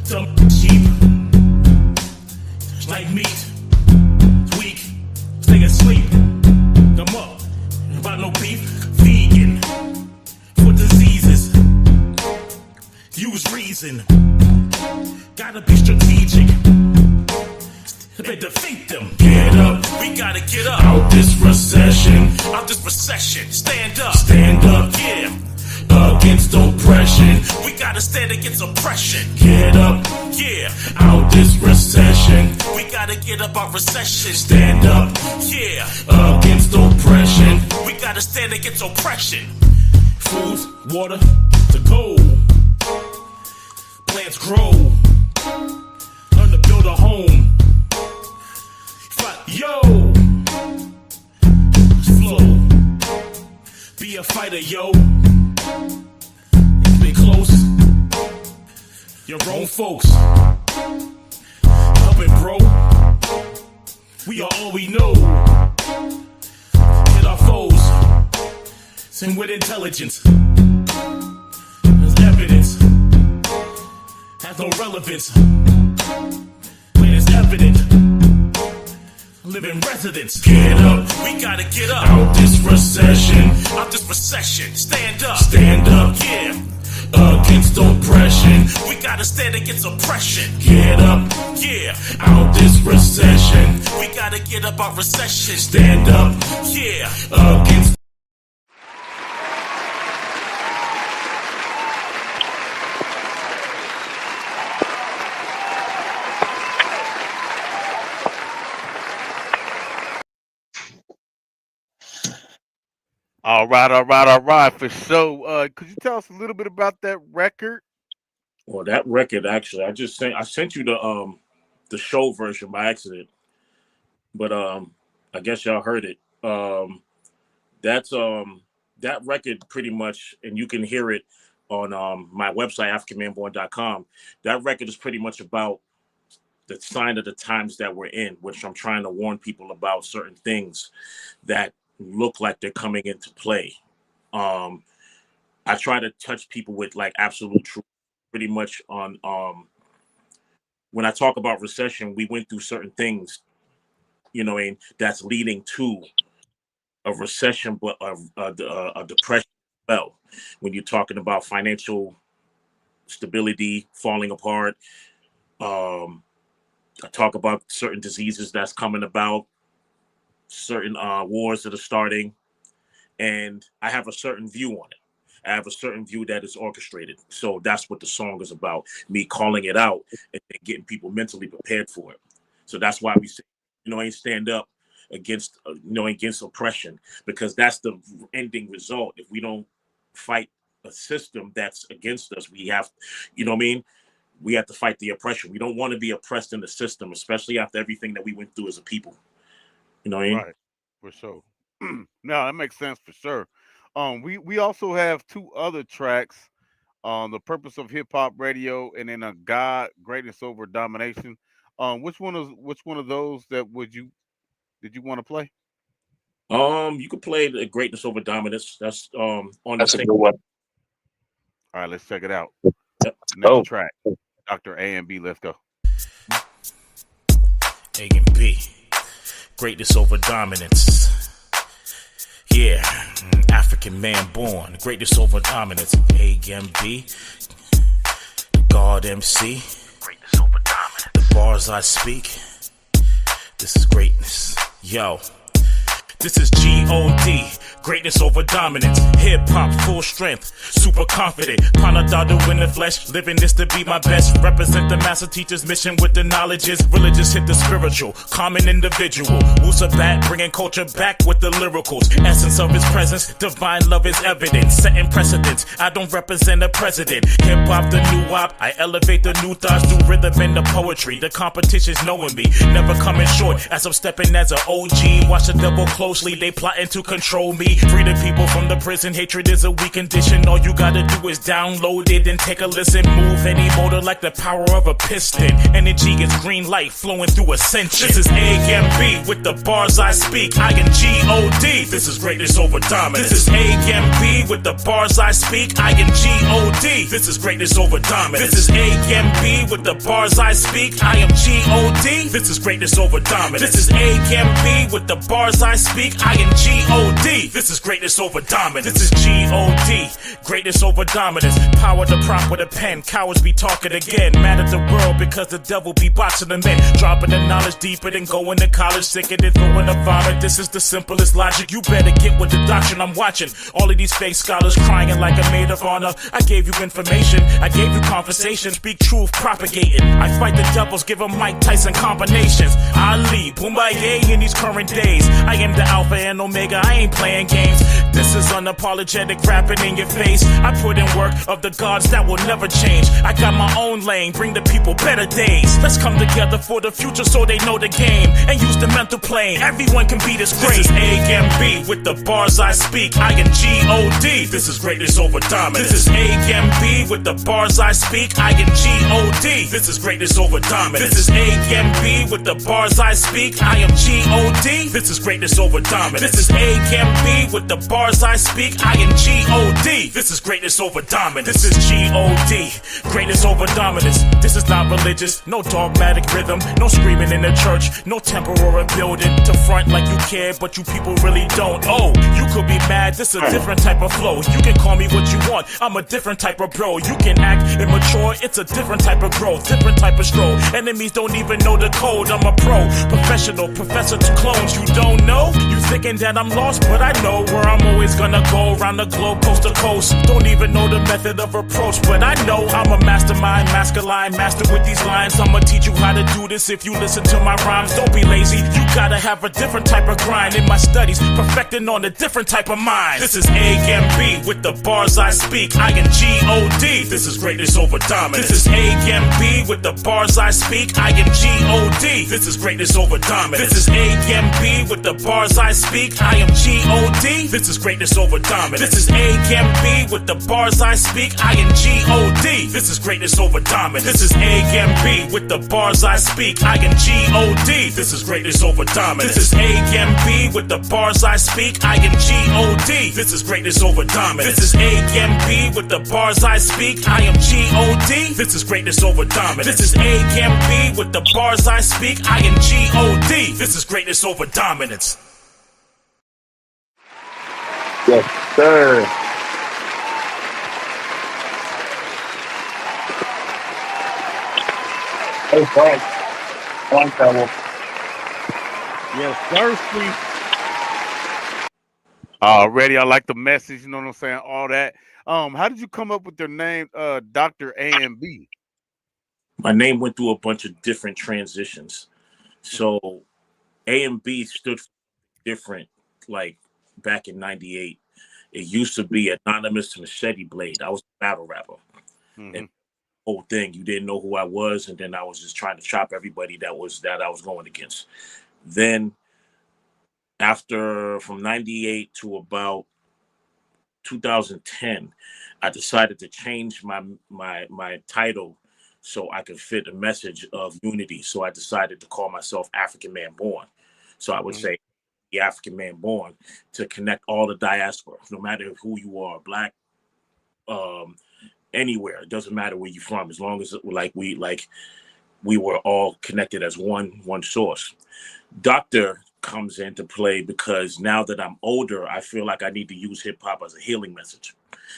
Dumb cheap. Like meat. Weak. Stay asleep. Come up. About no beef. Vegan. For diseases. Use reason. Gotta be strategic. They defeat them. Get up. We gotta get up. Out this recession. Out this recession. Stand up. Stand up. Yeah. Against oppression. We gotta stand against oppression. Get up. Yeah. Out this recession. We gotta get up out recession. Stand up. Yeah. Against oppression. We gotta stand against oppression. Food, water, to go. Plants grow. Learn to build a home. Yo, flow. Be a fighter, yo. Stay close. Your own folks. Help it, bro. We are all we know. Hit our foes. Sing with intelligence. There's evidence. Has no relevance. When it's evident. Living residents. Get up. We gotta get up. Out this recession. Out this recession. Stand up. Stand up. Yeah. Against oppression. We gotta stand against oppression. Get up. Yeah. Out this recession. We gotta get up out recession. Stand up. Yeah. Against. All right, for sure. Could you tell us a little bit about that record? Well, that record actually, I sent you the show version by accident, but I guess y'all heard it. That's that record pretty much, and you can hear it on my website africanmanborn.com. That record is pretty much about the sign of the times that we're in, which I'm trying to warn people about certain things that look like they're coming into play. I try to touch people with like absolute truth, pretty much on when I talk about recession, we went through certain things, and that's leading to a recession, but a depression as well. When you're talking about financial stability falling apart, I talk about certain diseases that's coming about, certain wars that are starting, and I have a certain view on it. I have a certain view that is orchestrated. So that's what the song is about, me calling it out and getting people mentally prepared for it. So that's why we say, ain't stand up against, against oppression, because that's the ending result. If we don't fight a system that's against us, we have, we have to fight the oppression. We don't want to be oppressed in the system, especially after everything that we went through as a people. You know what I mean? Right, for sure. No, that makes sense for sure. We also have two other tracks on the purpose of hip hop radio, and then a God greatness over domination. Which one of those that would you did you want to play? You could play the Greatness Over Dominance. That's on the That's a same. good one. All right, let's check it out. Yep. The next Oh, track, Dr. A and B. Let's go. A and B. Greatness over dominance. Yeah, African man born. Greatness over dominance. A and B. God MC. Greatness over dominance. The bars I speak. This is greatness. Yo. This is G.O.D. Greatness over dominance. Hip hop full strength. Super confident. Panadado in the flesh. Living this to be my best. Represent the master teacher's mission with the knowledges. Religious hit the spiritual. Common individual. Wusabat bringing culture back with the lyricals. Essence of his presence. Divine love is evident. Setting precedents. I don't represent a president. Hip hop the new op. I elevate the new thoughts through rhythm and the poetry. The competition's knowing me. Never coming short as I'm stepping as an OG. Watch the devil closely. They plotting to control me. Free the people from the prison. Hatred is a weak condition. All you gotta do is download it and take a listen. Move any motor like the power of a piston. Energy is green light flowing through ascension. This is AMB with the bars I speak. I am G.O.D. This is greatness over dominance. This is AMB with the bars I speak. I am G.O.D. This is greatness over dominance. This is AMB with the bars I speak. I am G.O.D. This is greatness over dominance. This is AMB with the bars I speak. I am G.O.D. This is greatness over dominance. This is G.O.D. Greatness over dominance. Power to prop with a pen. Cowards be talking again. Mad at the world because the devil be boxing the men. Dropping the knowledge deeper than going to college. Sicker than throwing a vomit. This is the simplest logic. You better get with the doctrine I'm watching. All of these fake scholars crying like a maid of honor. I gave you information. I gave you conversation. Speak truth, propagating. I fight the devils, give them Mike Tyson combinations. Ali, Boombaye in these current days. I am the Alpha and Omega, I ain't playing games. This is unapologetic rapping in your face. I put in work of the gods that will never change. I got my own lane, bring the people better days. Let's come together for the future so they know the game. And use the mental plane, everyone can be this great. This is AMB with the bars I speak. I am G.O.D. This is greatness over dominance. This is AMB with the bars I speak. I am G.O.D. This is greatness over dominance. This is AMB with the bars I speak. I am G.O.D. This is greatness over dominance. This is AMB with the bars I speak. I am G.O.D. This is greatness over dominance. This is G.O.D. Greatness over dominance. This is not religious. No dogmatic rhythm. No screaming in the church. No temple or a building. To front like you care, but you people really don't. Oh, you could be mad. This is a different type of flow. You can call me what you want. I'm a different type of bro. You can act immature. It's a different type of growth. Different type of stroll. Enemies don't even know the code. I'm a pro. Professional. Professor to clones. You don't know? You thinking that I'm lost, but I know where I'm always gonna go. Around the globe, coast to coast. Don't even know the method of approach, but I know I'm a mastermind, masculine, master with these lines. I'ma teach you how to do this if you listen to my rhymes. Don't be lazy, you gotta have a different type of grind. In my studies, perfecting on a different type of mind. This is AMB with the bars I speak. I am G.O.D. This is greatness over dominance. This is AMB with the bars I speak. I am G.O.D. This is greatness over dominance. This is AMB with the bars I speak. I am G.O.D. This is greatness over dominance. This is AMB with the bars I speak. I am G.O.D. This is greatness over dominance. This is AMB with the bars I speak. I am G.O.D. This is greatness over dominance. This is AMB with the bars I speak. I am G.O.D. This is greatness over dominance. This is AMB with the bars I speak. I am G.O.D. This is greatness over dominance. This is AMB with the bars I speak. I am G.O.D. This is greatness over dominance. yes, sir. Hey, Frank. I like that one. Yes, thirsty. Already, I like the message. You know what I'm saying? All that. How did you come up with your name, Dr. A and B? My name went through a bunch of different transitions. So A and B stood for different, like back in '98. It used to be Anonymous Machete Blade. I was a battle rapper. Mm-hmm. And whole thing, you didn't know who I was, and then I was just trying to chop everybody that I was going against. Then after from '98 to about 2010, I decided to change my title so I could fit a message of unity. So I decided to call myself African Man Born. So I would Mhm. say the African Man Born to connect all the diaspora, no matter who you are, black, um, anywhere. It doesn't matter where you're from, as long as we were all connected as one source. Doctor comes into play because now that I'm older, I feel like I need to use hip hop as a healing message.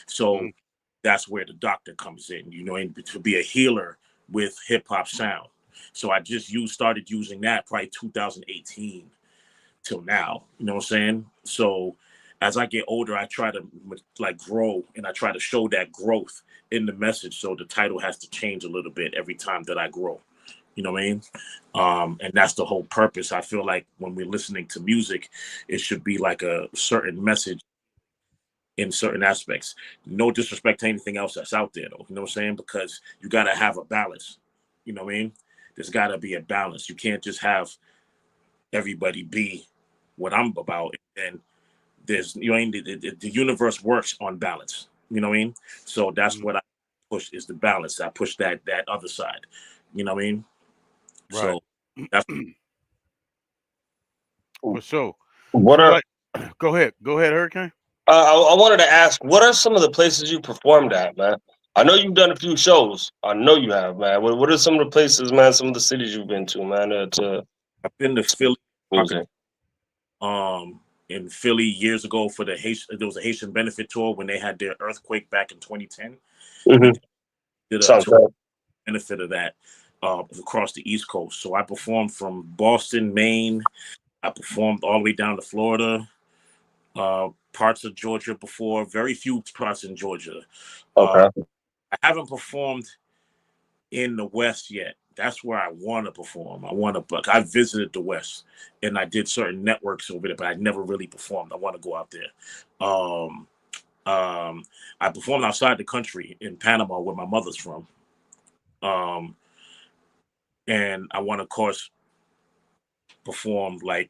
So Mhm. that's where the doctor comes in, and to be a healer with hip hop sound. So I just started using that probably 2018 till now. You know what I'm saying? So as I get older, I try to like grow, and I try to show that growth in the message. So the title has to change a little bit every time that I grow. You know what I mean? And that's the whole purpose. I feel like when we're listening to music, it should be like a certain message in certain aspects. No disrespect to anything else that's out there, though. You know what I'm saying? Because you got to have a balance. You know what I mean? There's got to be a balance. You can't just have everybody be what I'm about. And there's, you know, the universe works on balance. You know what I mean? So that's Mhm. what I push is the balance. I push that other side. You know what I mean? Right. So that's For sure. What So are like, go ahead, Hurricane. I wanted to ask, what are some of the places you performed at, man? I know you've done a few shows. I know you have, man. What are some of the places, man? Some of the cities you've been to, man? To I've been to Philly, music. um, in Philly years ago for the Haitian. There was a Haitian benefit tour when they had their earthquake back in 2010. We Mm-hmm. did a Sounds tour good. benefit of that across the East Coast. So I performed from Boston, Maine. I performed all the way down to Florida, parts of Georgia before. Very few parts in Georgia. Okay. I haven't performed in the West yet. That's where I want to perform. I want to, but I visited the West and I did certain networks over there, but I never really performed. I want to go out there. Um, I performed outside the country in Panama, where my mother's from. Um, and I want to, of course, perform like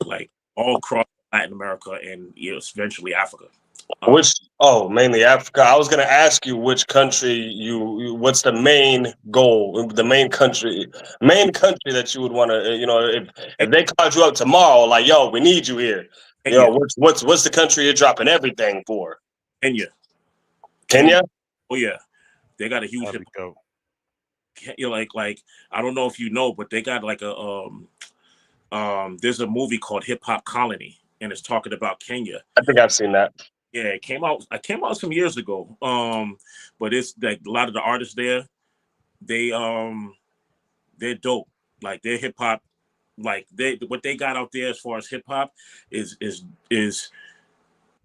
all across Latin America and eventually Africa. Um, Which? Oh, mainly Africa. I was gonna ask you which country what's the main goal, the main country that you would want to, if they called you up tomorrow, like, yo, we need you here. Kenya, What's the country you're dropping everything for? Kenya, Kenya. Kenya? Oh yeah, they got a huge That'd hip. be dope. Like I don't know if you know, but they got like a there's a movie called Hip Hop Colony, and it's talking about Kenya. I think I've seen that. Yeah, it came out. I came out some years ago. But it's like a lot of the artists there, they they're dope. Like they're hip hop. Like they what they got out there as far as hip hop is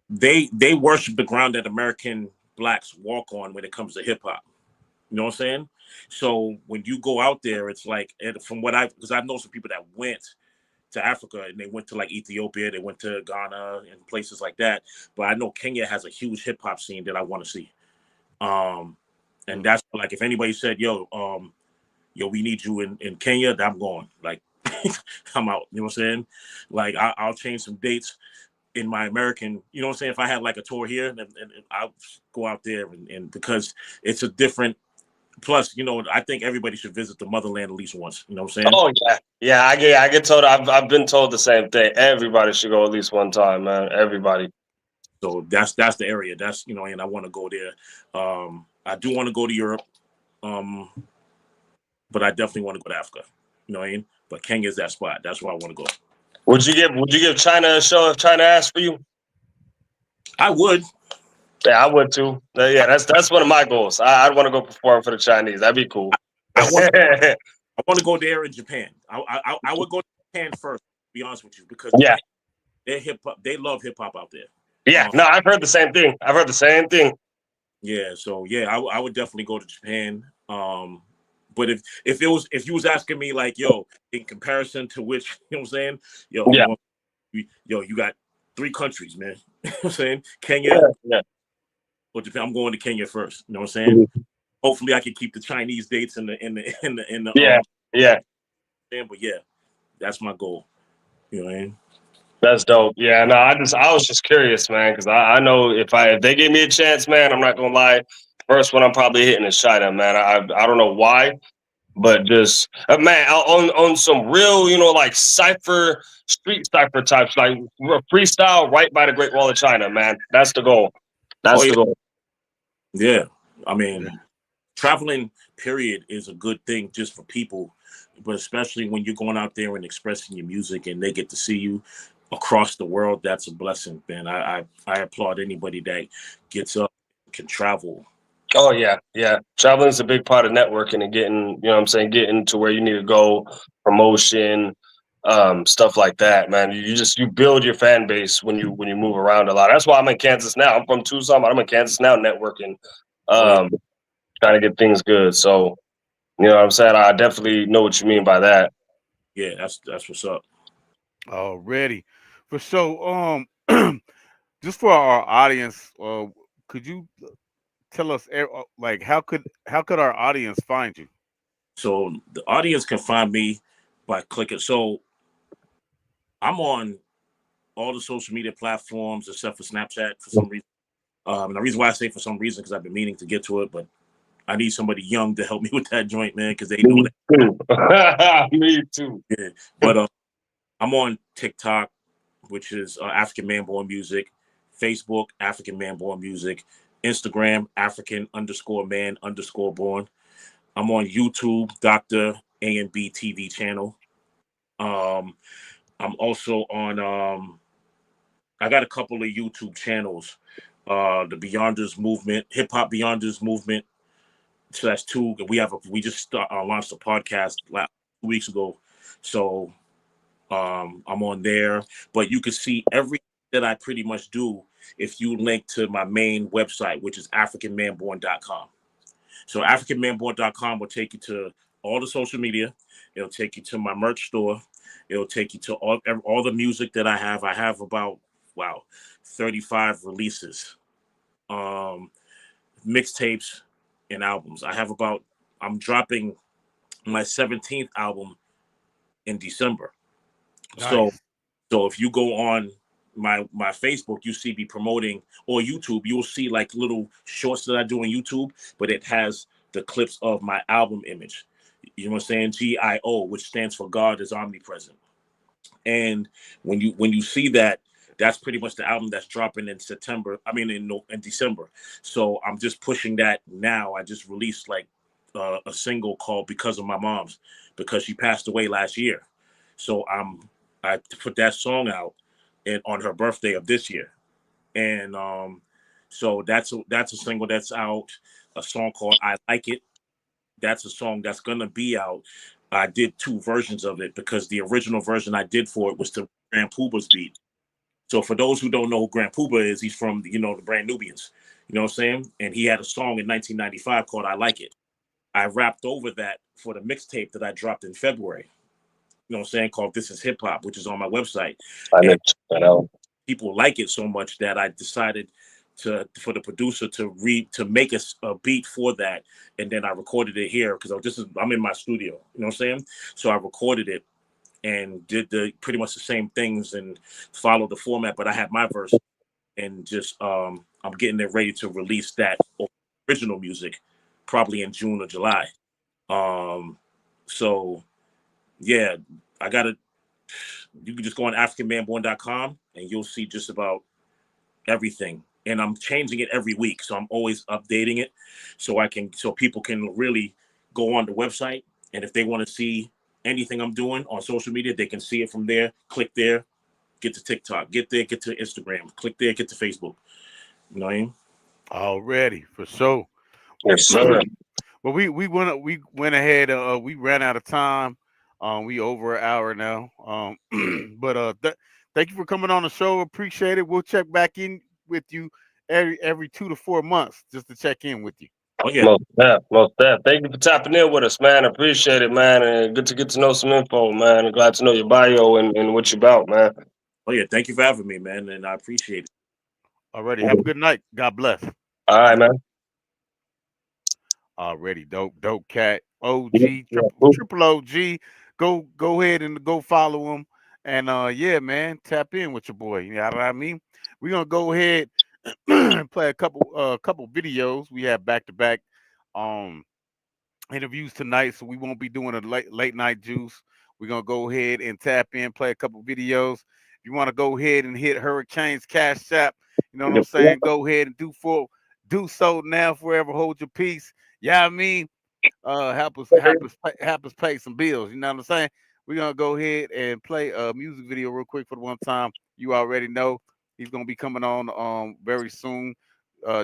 they worship the ground that American blacks walk on when it comes to hip hop. You know what I'm saying? So when you go out there, it's like, and from what because I know some people that went to Africa and they went to like Ethiopia, they went to Ghana and places like that. But I know Kenya has a huge hip hop scene that I want to see. Um, and Mm. that's like if anybody said, yo, we need you in Kenya, I'm going. Like I'm out. You know what I'm saying? Like I'll change some dates in my American, you know what I'm saying? If I had like a tour here and I'll go out there and because it's a different plus, I think everybody should visit the motherland at least once. You know what I'm saying? Oh yeah, yeah. I get told. I've been told the same thing. Everybody should go at least one time, man. Everybody. So that's the area. That's and I want to go there. I do want to go to Europe, um, but I definitely want to go to Africa. You know what I mean? But Kenya is that spot. That's where I want to go. Would you give China a show if China asked for you? I would. Yeah, I would too. Yeah, that's one of my goals. I'd want to go perform for the Chinese. That'd be cool. I want. I want to go there in Japan. I would go to Japan first. To be honest with you, because Yeah, Japan, they hip hop. They love hip hop out there. yeah. No, I've heard the same thing. I've heard the same thing. Yeah. So yeah, I would definitely go to Japan. But if you was asking me like, yo, in comparison to which, you know what I'm saying, yo, Yeah, you got three countries, man. You know what I'm saying? yeah, Kenya yeah. or Japan. I'm going to Kenya first. You know what I'm saying? Mhm. Hopefully, I can keep the Chinese dates in the Yeah, yeah. but yeah, that's my goal. You know what I mean? That's dope. Yeah, no, I was just curious, man, because I know if they gave me a chance, man, I'm not gonna lie. First one I'm probably hitting is Shida, man. I don't know why, but just man, on some real, like street cipher types, like freestyle right by the Great Wall of China, man. That's the goal. Oh That's yeah, the goal. yeah. I Yeah. mean, traveling period is a good thing just for people, but especially when you're going out there and expressing your music and they get to see you across the world. That's a blessing, man. I applaud anybody that gets up, can travel. Oh yeah, yeah. Traveling is a big part of networking and getting, what I'm saying, getting to where you need to go, promotion, stuff like that, man. You build your fan base when you move around a lot. That's why I'm in Kansas now. I'm from Tucson, but I'm in Kansas now networking, Oh yeah, um, trying to get things good. So, what I'm saying? I definitely know what you mean by that. yeah. That's what's up. Already. For so just for our audience, could you tell us like how could our audience find you? So the audience can find me by clicking. So I'm on all the social media platforms except for Snapchat for some reason. And the reason why I say for some reason because I've been meaning to get to it, but I need somebody young to help me with that joint, man, because they know Me that. too. Me too. Yeah. But I'm on TikTok, which is African Man Born Music, Facebook, African Man Born Music, Instagram, African underscore man underscore born. I'm on YouTube, Dr. A and B TV channel. Um, I'm also on, I got a couple of YouTube channels. The Beyonders Movement, Hip Hop Beyonders Movement. So that's two. We just launched a podcast 2 weeks ago. So I'm on there, but you can see everything that I pretty much do if you link to my main website, which is africanmanborn.com. So africanmanborn.com will take you to all the social media. It'll take you to my merch store. It'll take you to all the music that I have. I have about 35 releases, um, mixtapes, and albums. I'm dropping my 17th album in December. So Nice. So if you go on my Facebook, you see me promoting, or YouTube, you'll see like little shorts that I do on YouTube, but it has the clips of my album image. You know what I'm saying? GIO, which stands for God is Omnipresent. And when you see that, that's pretty much the album that's dropping in September. I mean in December. So I'm just pushing that now. I just released like a single called "Because of My Mom's," because she passed away last year. So I put that song out and on her birthday of this year, and so that's a single that's out. A song called "I Like It." That's a song that's gonna be out. I did two versions of it because the original version I did for it was to Grand Puba's beat. So for those who don't know who Grand Puba is, he's from the Brand Nubians. You know what I'm saying? And he had a song in 1995 called "I Like It." I rapped over that for the mixtape that I dropped in February. You know what I'm saying? Called "This Is Hip Hop," which is on my website. I And know. I know. people like it so much that I decided for the producer to make a beat for that, and then I recorded it here because I'm in my studio. You know what I'm saying? So I recorded it and did the pretty much the same things and followed the format, but I had my verse and just I'm getting it ready to release that original music probably in June or July. Um, so yeah, I got to you can just go on africanmanborn.com and you'll see just about everything. And I'm changing it every week, so I'm always updating it so people can really go on the website, and if they want to see anything I'm doing on social media, they can see it from there. Click there, get to TikTok, get there, get to Instagram, click there, get to Facebook. You know what I mean? Already for sure. Yes, sir. But we went ahead. We ran out of time. We over an hour now. But thank you for coming on the show. Appreciate it. We'll check back in with you every 2 to 4 months just to check in with you. Oh yeah, Most def, most def. Thank you for tapping in with us, man. Appreciate it, man. And good to get to know some info, man. And glad to know your bio and what you about, man. oh yeah. Thank you for having me, man, and I appreciate it. Already. Have a good night. God bless. All right, man. Already. Dope cat. Yeah, OG yeah. triple OG. Go ahead and go follow him And yeah, man, tap in with your boy. You know what I mean? We're gonna go ahead and play a couple videos. We have back to back um interviews tonight, so we won't be doing a late night juice. We're gonna go ahead and tap in, play a couple videos. If you want to go ahead and hit Hurricane's Cash App, you know what I'm saying? Go ahead and do so now. Forever hold your peace. Yeah, I mean, help us pay some bills. You know what I'm saying? We're gonna go ahead and play a music video real quick for the one time. You already know he's gonna be coming on very soon.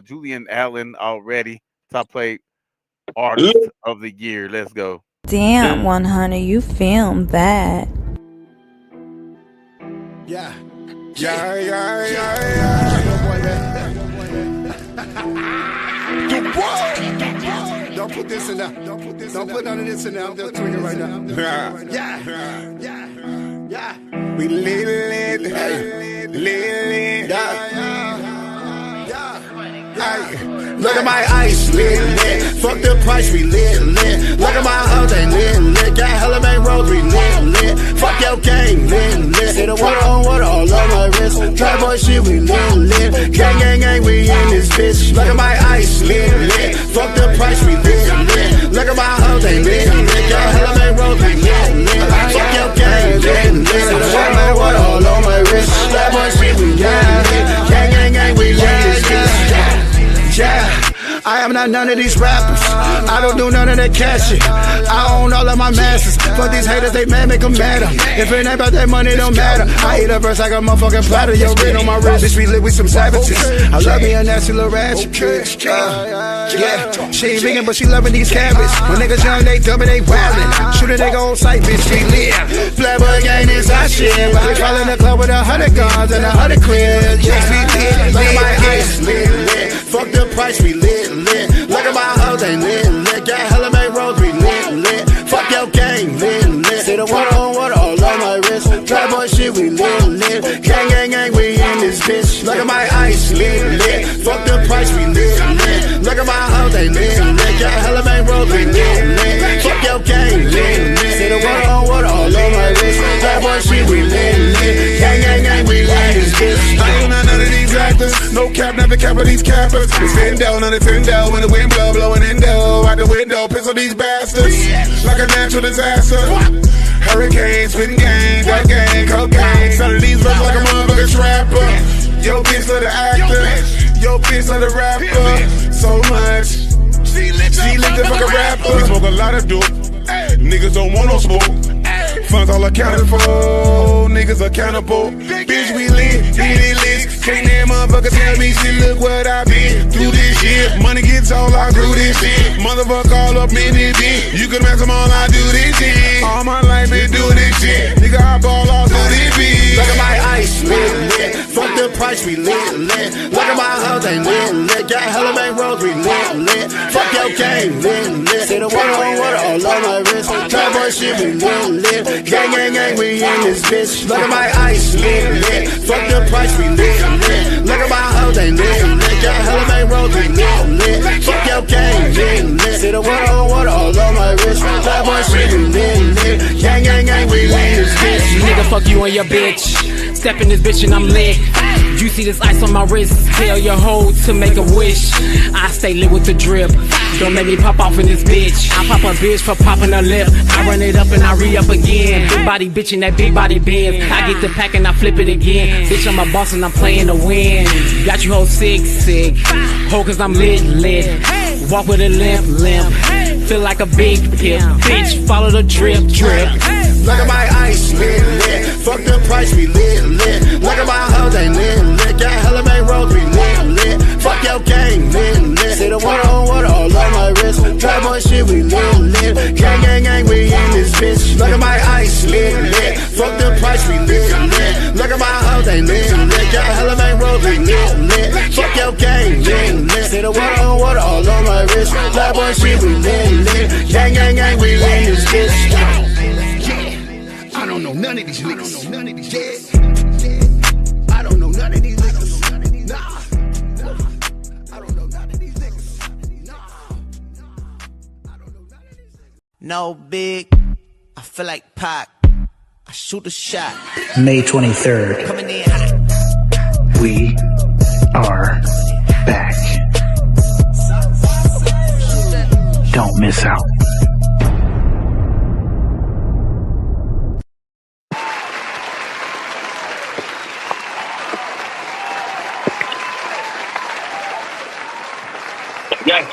Julian Allen already top play artist of the year. Let's go. Damn, 100, you filmed that. Yeah. The world. Don't put this in there. Don't put none of this in there. I'm just doing it right now. Yeah. We lit. Look at my ice, lit. Fuck the price, we lit. Look at my house, they lit. Got hella main roads, we lit. Fuck your gang, lit. Say the water on water all on my wrist. Try boy shit, we lit. Gang, we in this bitch. Look at my ice, lit. Fuck the price, we lit. Look at my house, they lit. Got hella main roads, we lit. Fuck your gang, lit. Say the water all on my wrist. Try boy shit, we lit. Gang, we in this bitch. Yeah, I am not none of these rappers. I don't do none of that cash shit. I own all of my masters. Fuck these haters, they mad, make them matter. If it ain't about that money, don't matter. I eat a verse like a motherfucking platter. Yo, ring on my wrist, bitch, we live with some savages. I love me a nasty little ratchet bitch. Yeah, she ain't vegan, but she loving these cabbage. When niggas young, they dumb and they wildin'. Shoot a nigga on sight, bitch, we live. Flatboy gang is our shit. We fall in the club with 100 guns and 100 cribs. Yes, we lit. Look at my ice, lit. Fuck the price, we lit. Look at my hoes, they lit. Got hella main roads, we lit. Fuck your gang, lit. Say the water on water all on my wrist. Try boy shit, we lit. Gang, we in this bitch. Look at my ice, lit. Fuck the price, we lit. Look at my hoes, they lit. Got hella main roads, we lit. Fuck your gang, lit. Say the water on water all on my wrist. Try boy shit, we lit. Gang, we in this bitch. I ain't none of these actors. No cap, never cap of these cappers. It's $10 on the $10 when the wind blow, blowing endo out the window. Piss on these bastards like a natural disaster. Hurricane, spitting gang, got gang, cocaine. Some of these verses like a motherfucking trapper. Yo, bitch love the actor. Yo, bitch love the rapper. So much. She lit the fucking rapper. We smoke a lot of dope. Niggas don't want no smoke. Funds all accounted for, niggas accountable. Bitch, we lit. Can't that motherfucker tell me shit, look what I been through this shit. Money gets all I grew this shit. Motherfucker all up in this bitch. You can match them all, I do this shit. All my life been doing this shit. Nigga, I ball all through this bitch. Look at my ice, lit. Fuck the price, we lit. Look at my house, they lit. Got hella main roads, we lit. Fuck your gang, lit. Say the water on water all on my wrist. Try boy shit, we lit. Gang, we in this bitch. Look at my ice, lit. Fuck the price, we lit. Look at my hoes, they lit. Got hella main roads, we lit. Fuck your gang, lit. Say the water on water all on my wrist. Try boy shit, we lit. Gang, we in this bitch. Nigga, fuck you and your bitch. Step in this bitch and I'm lit. You see this ice on my wrist. Tell your hoe to make a wish. I stay lit with the drip. Don't make me pop off in this bitch. I pop a bitch for popping a lip. I run it up and I re-up again. Big body bitch in that big body Benz. I get the pack and I flip it again. Bitch, I'm a boss and I'm playing to win. Got you hoe sick. Hoe cause I'm lit. Walk with a limp. Feel like a big pimp. Bitch, follow the drip. Look at my ice, lit. Fuck the price, we lit. Look at my hoes, they lit. Got hella main roads, we lit. Fuck your gang, lit. Say the water on water all on my wrist. Try boy shit, we lit. Gang, we in this bitch. Look at my ice, lit. Fuck the price, we lit. Look at my hoes, they lit. Got hella main roads, we lit. Fuck your gang, lit. Say the water on water all on my wrist. Try boy shit, we lit. Gang, we in this bitch. I don't know none of these niggas. I don't know none of these niggas. Nah. I don't know none of these niggas. Nah. I don't know none of these niggas. No big, I feel like Pac. I Shoot a shot. May 23rd. Coming in hot. We are back. Don't miss out. Yay.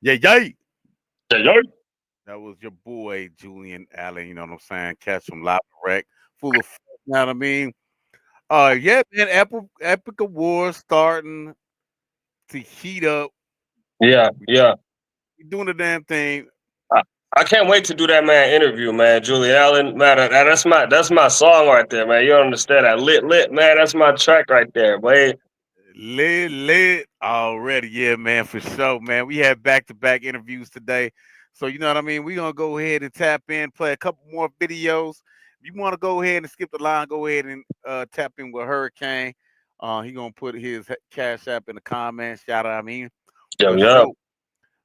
Yeah. That was your boy Julian Allen. You know what I'm saying? Catch him live direct, full of. You know what I mean? Yeah, man. Epic Awards starting to heat up. Yeah. We doing the damn thing. I can't wait to do that man interview, man. Julian Allen, man. That's my song right there, man. You don't understand that lit, man. That's my track right there, boy. Lit already. Yeah, man, for sure, man. We had back-to-back interviews today. So, you know what I mean? We're going to go ahead and tap in, play a couple more videos. If you want to go ahead and skip the line, go ahead and tap in with Hurricane. He going to put his Cash App in the comments. Shout out,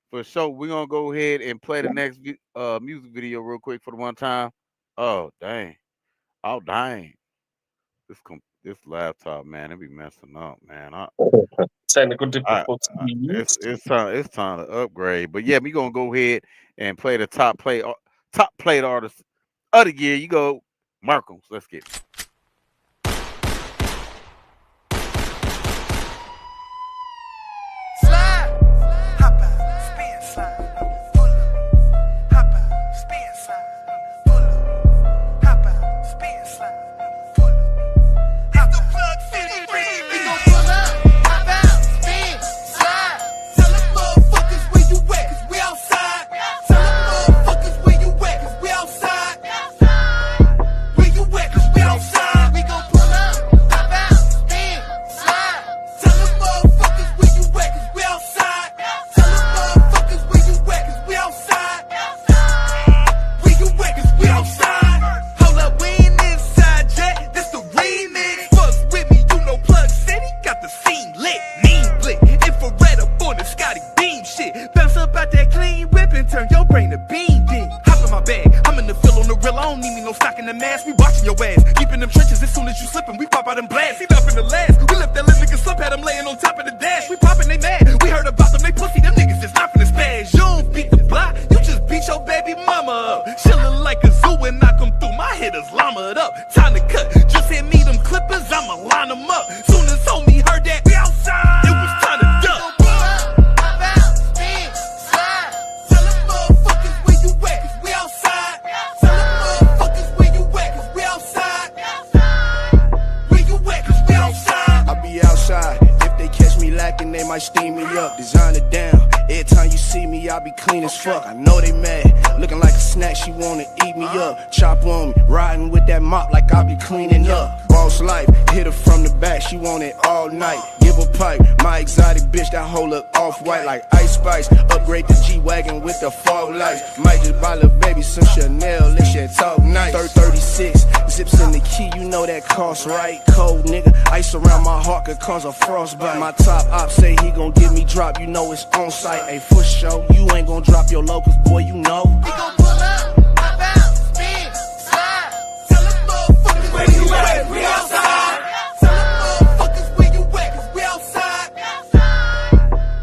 For sure, we're going to go ahead and play the next music video real quick for the one time. Oh, dang. This laptop, man, it be messing up, man. Technical difficulties. It's time to upgrade. But yeah, we gonna go ahead and play the top plate artist of the year. You go, Marcos. Let's get it. Cause a frostbite. My top op say he gon' give me drop, you know it's on site. Hey, for sure, you ain't gon' drop your low, cause boy, you know. We gon' pull up, pop out, spin, slide. Tell them motherfuckers where you at, we outside. Tell them motherfuckers where you at, cause we outside.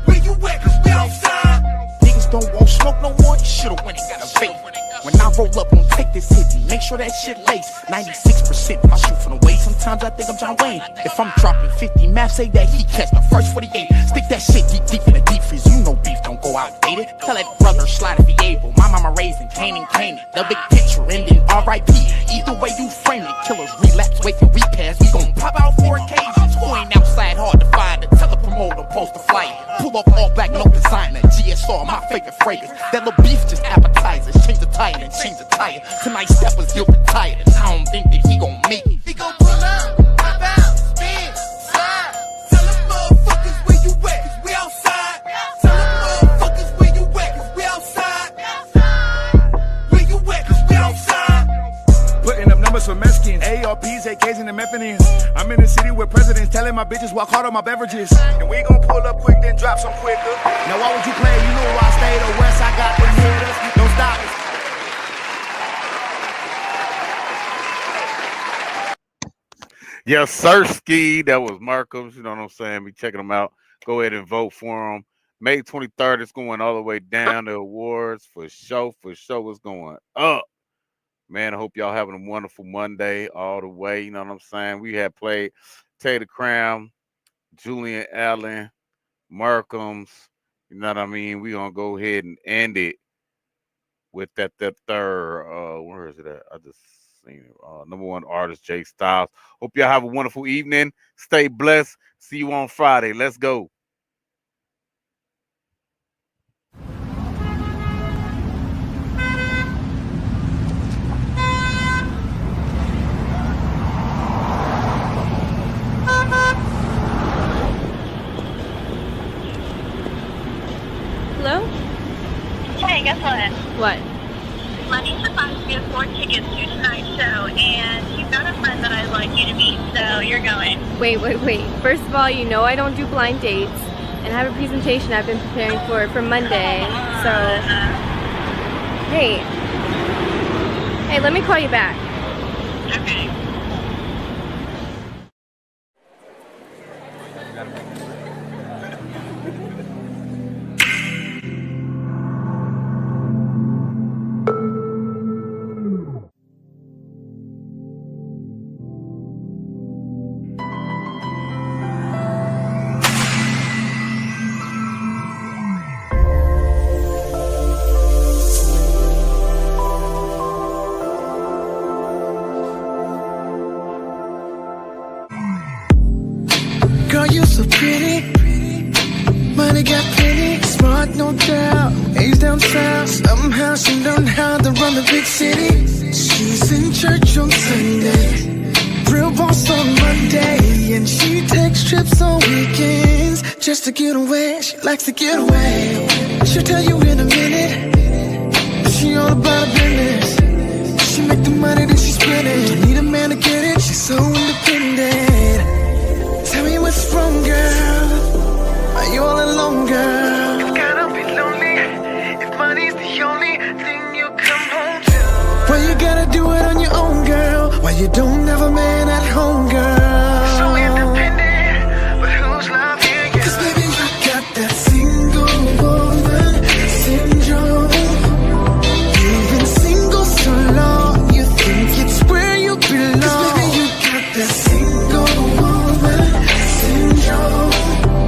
Where you at, cause we outside. Niggas don't want smoke no more, you should've went and got a fake. When I roll up, gon' take this hit, make sure that shit lace. 96%, I shoot from the waist. Sometimes I think I'm John Wayne. If I'm dropping 50, math say that he catch the first 48. Stick that shit deep in the deep freeze. You know beef don't go outdated. Tell that brother slide if he able. My mama raising Canaan. The big picture ending R.I.P. Either way you frame it, killers relapse, wait till we pass. We gon' pop out 4 occasions. Who ain't outside hard to find? Tell the promoter post the flight. Pull up all black, no designer. GSR, my favorite fragrance. That little beef just appetizers. Change the tire and change the tire. Tonight step was guilty tired. I don't think that he gon' make it. He gon' pull up, pop out, spin, slide. Tell them motherfuckers where you at, cause we outside. Tell them motherfuckers where you at, cause we outside. Where you at, cause we outside. Putting up numbers for Mexicans, ARPs, AKs, and the methamphetamines. I'm in the city with presidents telling my bitches walk hard on my beverages. And we gon' pull up quick, then drop some quicker. Now why would you play? You know where I stay, the west, I got them hitters. Don't stop us. Yes, sir, Ski. That was Marcos. You know what I'm saying? Be checking them out. Go ahead and vote for them. May 23rd, it's going all the way down. The awards for sure. It's going up. Man, I hope y'all having a wonderful Monday all the way. You know what I'm saying? We had played Taylor Crown, Julian Allen, Markhams. You know what I mean? We gonna go ahead and end it with that third. Where is it at? I just seen it. Number one artist, Jay Styles. Hope y'all have a wonderful evening. Stay blessed. See you on Friday. Let's go. Hello? Hey, guess what? What? Manisha finds me 4 tickets to tonight's show, and she's got a friend that I'd like you to meet, so you're going. Wait. First of all, you know I don't do blind dates, and I have a presentation I've been preparing for Monday, so... Hey, let me call you back. Okay. Girl, you so pretty. Money got plenty. Smart, no doubt. Age down south. Somehow she learned how to run the big city. She's in church on Sunday. Real boss on Monday. And she takes trips on weekends just to get away. She likes to get away. She'll tell you in a minute. She all about her business. She make the money that she spend it. Don't need a man to get it. She's so independent. Tell me what's wrong, girl. Are you all alone, girl? It's gotta be lonely if money's the only thing you come home to. Why you gotta do it on your own, girl? Why you don't have a man at home, girl? So independent, but whose love here? Yeah. 'Cause baby, you got that single woman syndrome. You've been single so long, you think it's where you belong. 'Cause baby, you got that single woman syndrome.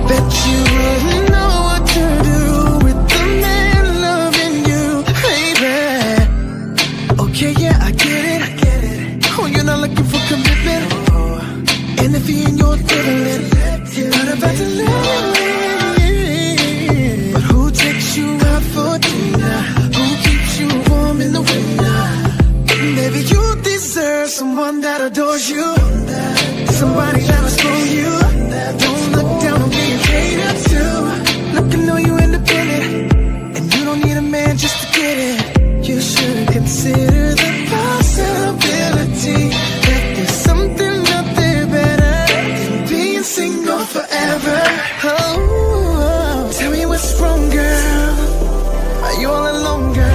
Bet you wouldn't know what to do with the man loving you, baby. Okay, yeah, I get it. Oh, you're not looking for commitment. And if he ain't your equivalent, you're not about to live. But who takes you out for dinner? Who keeps you warm in the winter? Maybe you deserve someone that adores you, somebody that'll spoil you. Don't look down on being catered to. Look, I know you're independent, and you don't need a man just to get it. You should consider the possibility that there's something out there better than being single forever. Oh, tell me what's wrong, girl. Are you all alone, girl?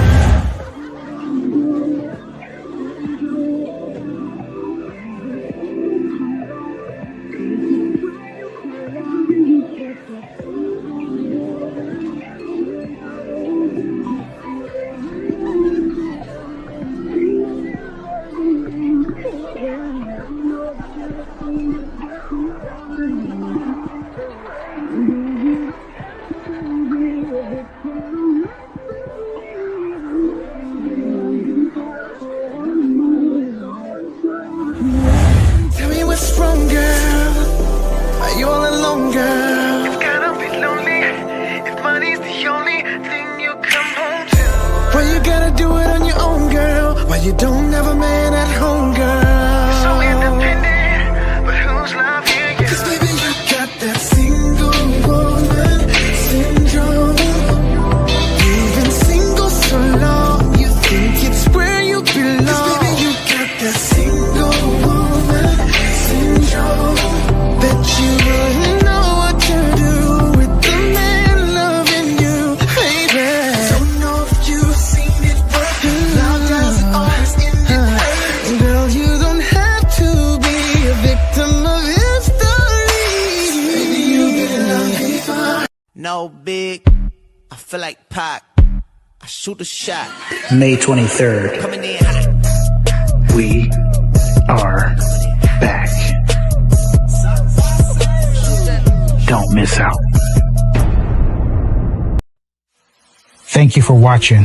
Tell me what's wrong, girl. Are you all alone, girl? It's gotta be lonely if money's the only thing you come home to. Why you gotta do it on your own, girl? Why you don't have a man at home, girl? So independent, but whose love here? Yeah. 'Cause baby, you got that single woman syndrome. You've been single so long, you think it's where you belong. 'Cause baby, you got that single woman syndrome. Bet you wouldn't know what to do with the man loving you, baby. Don't know if you've seen it work. Love doesn't always end in hurt. Girl, you so big, I feel like Pac. I shoot a shot. May 23rd. Coming in hot. We are back. Don't miss out. Thank you for watching.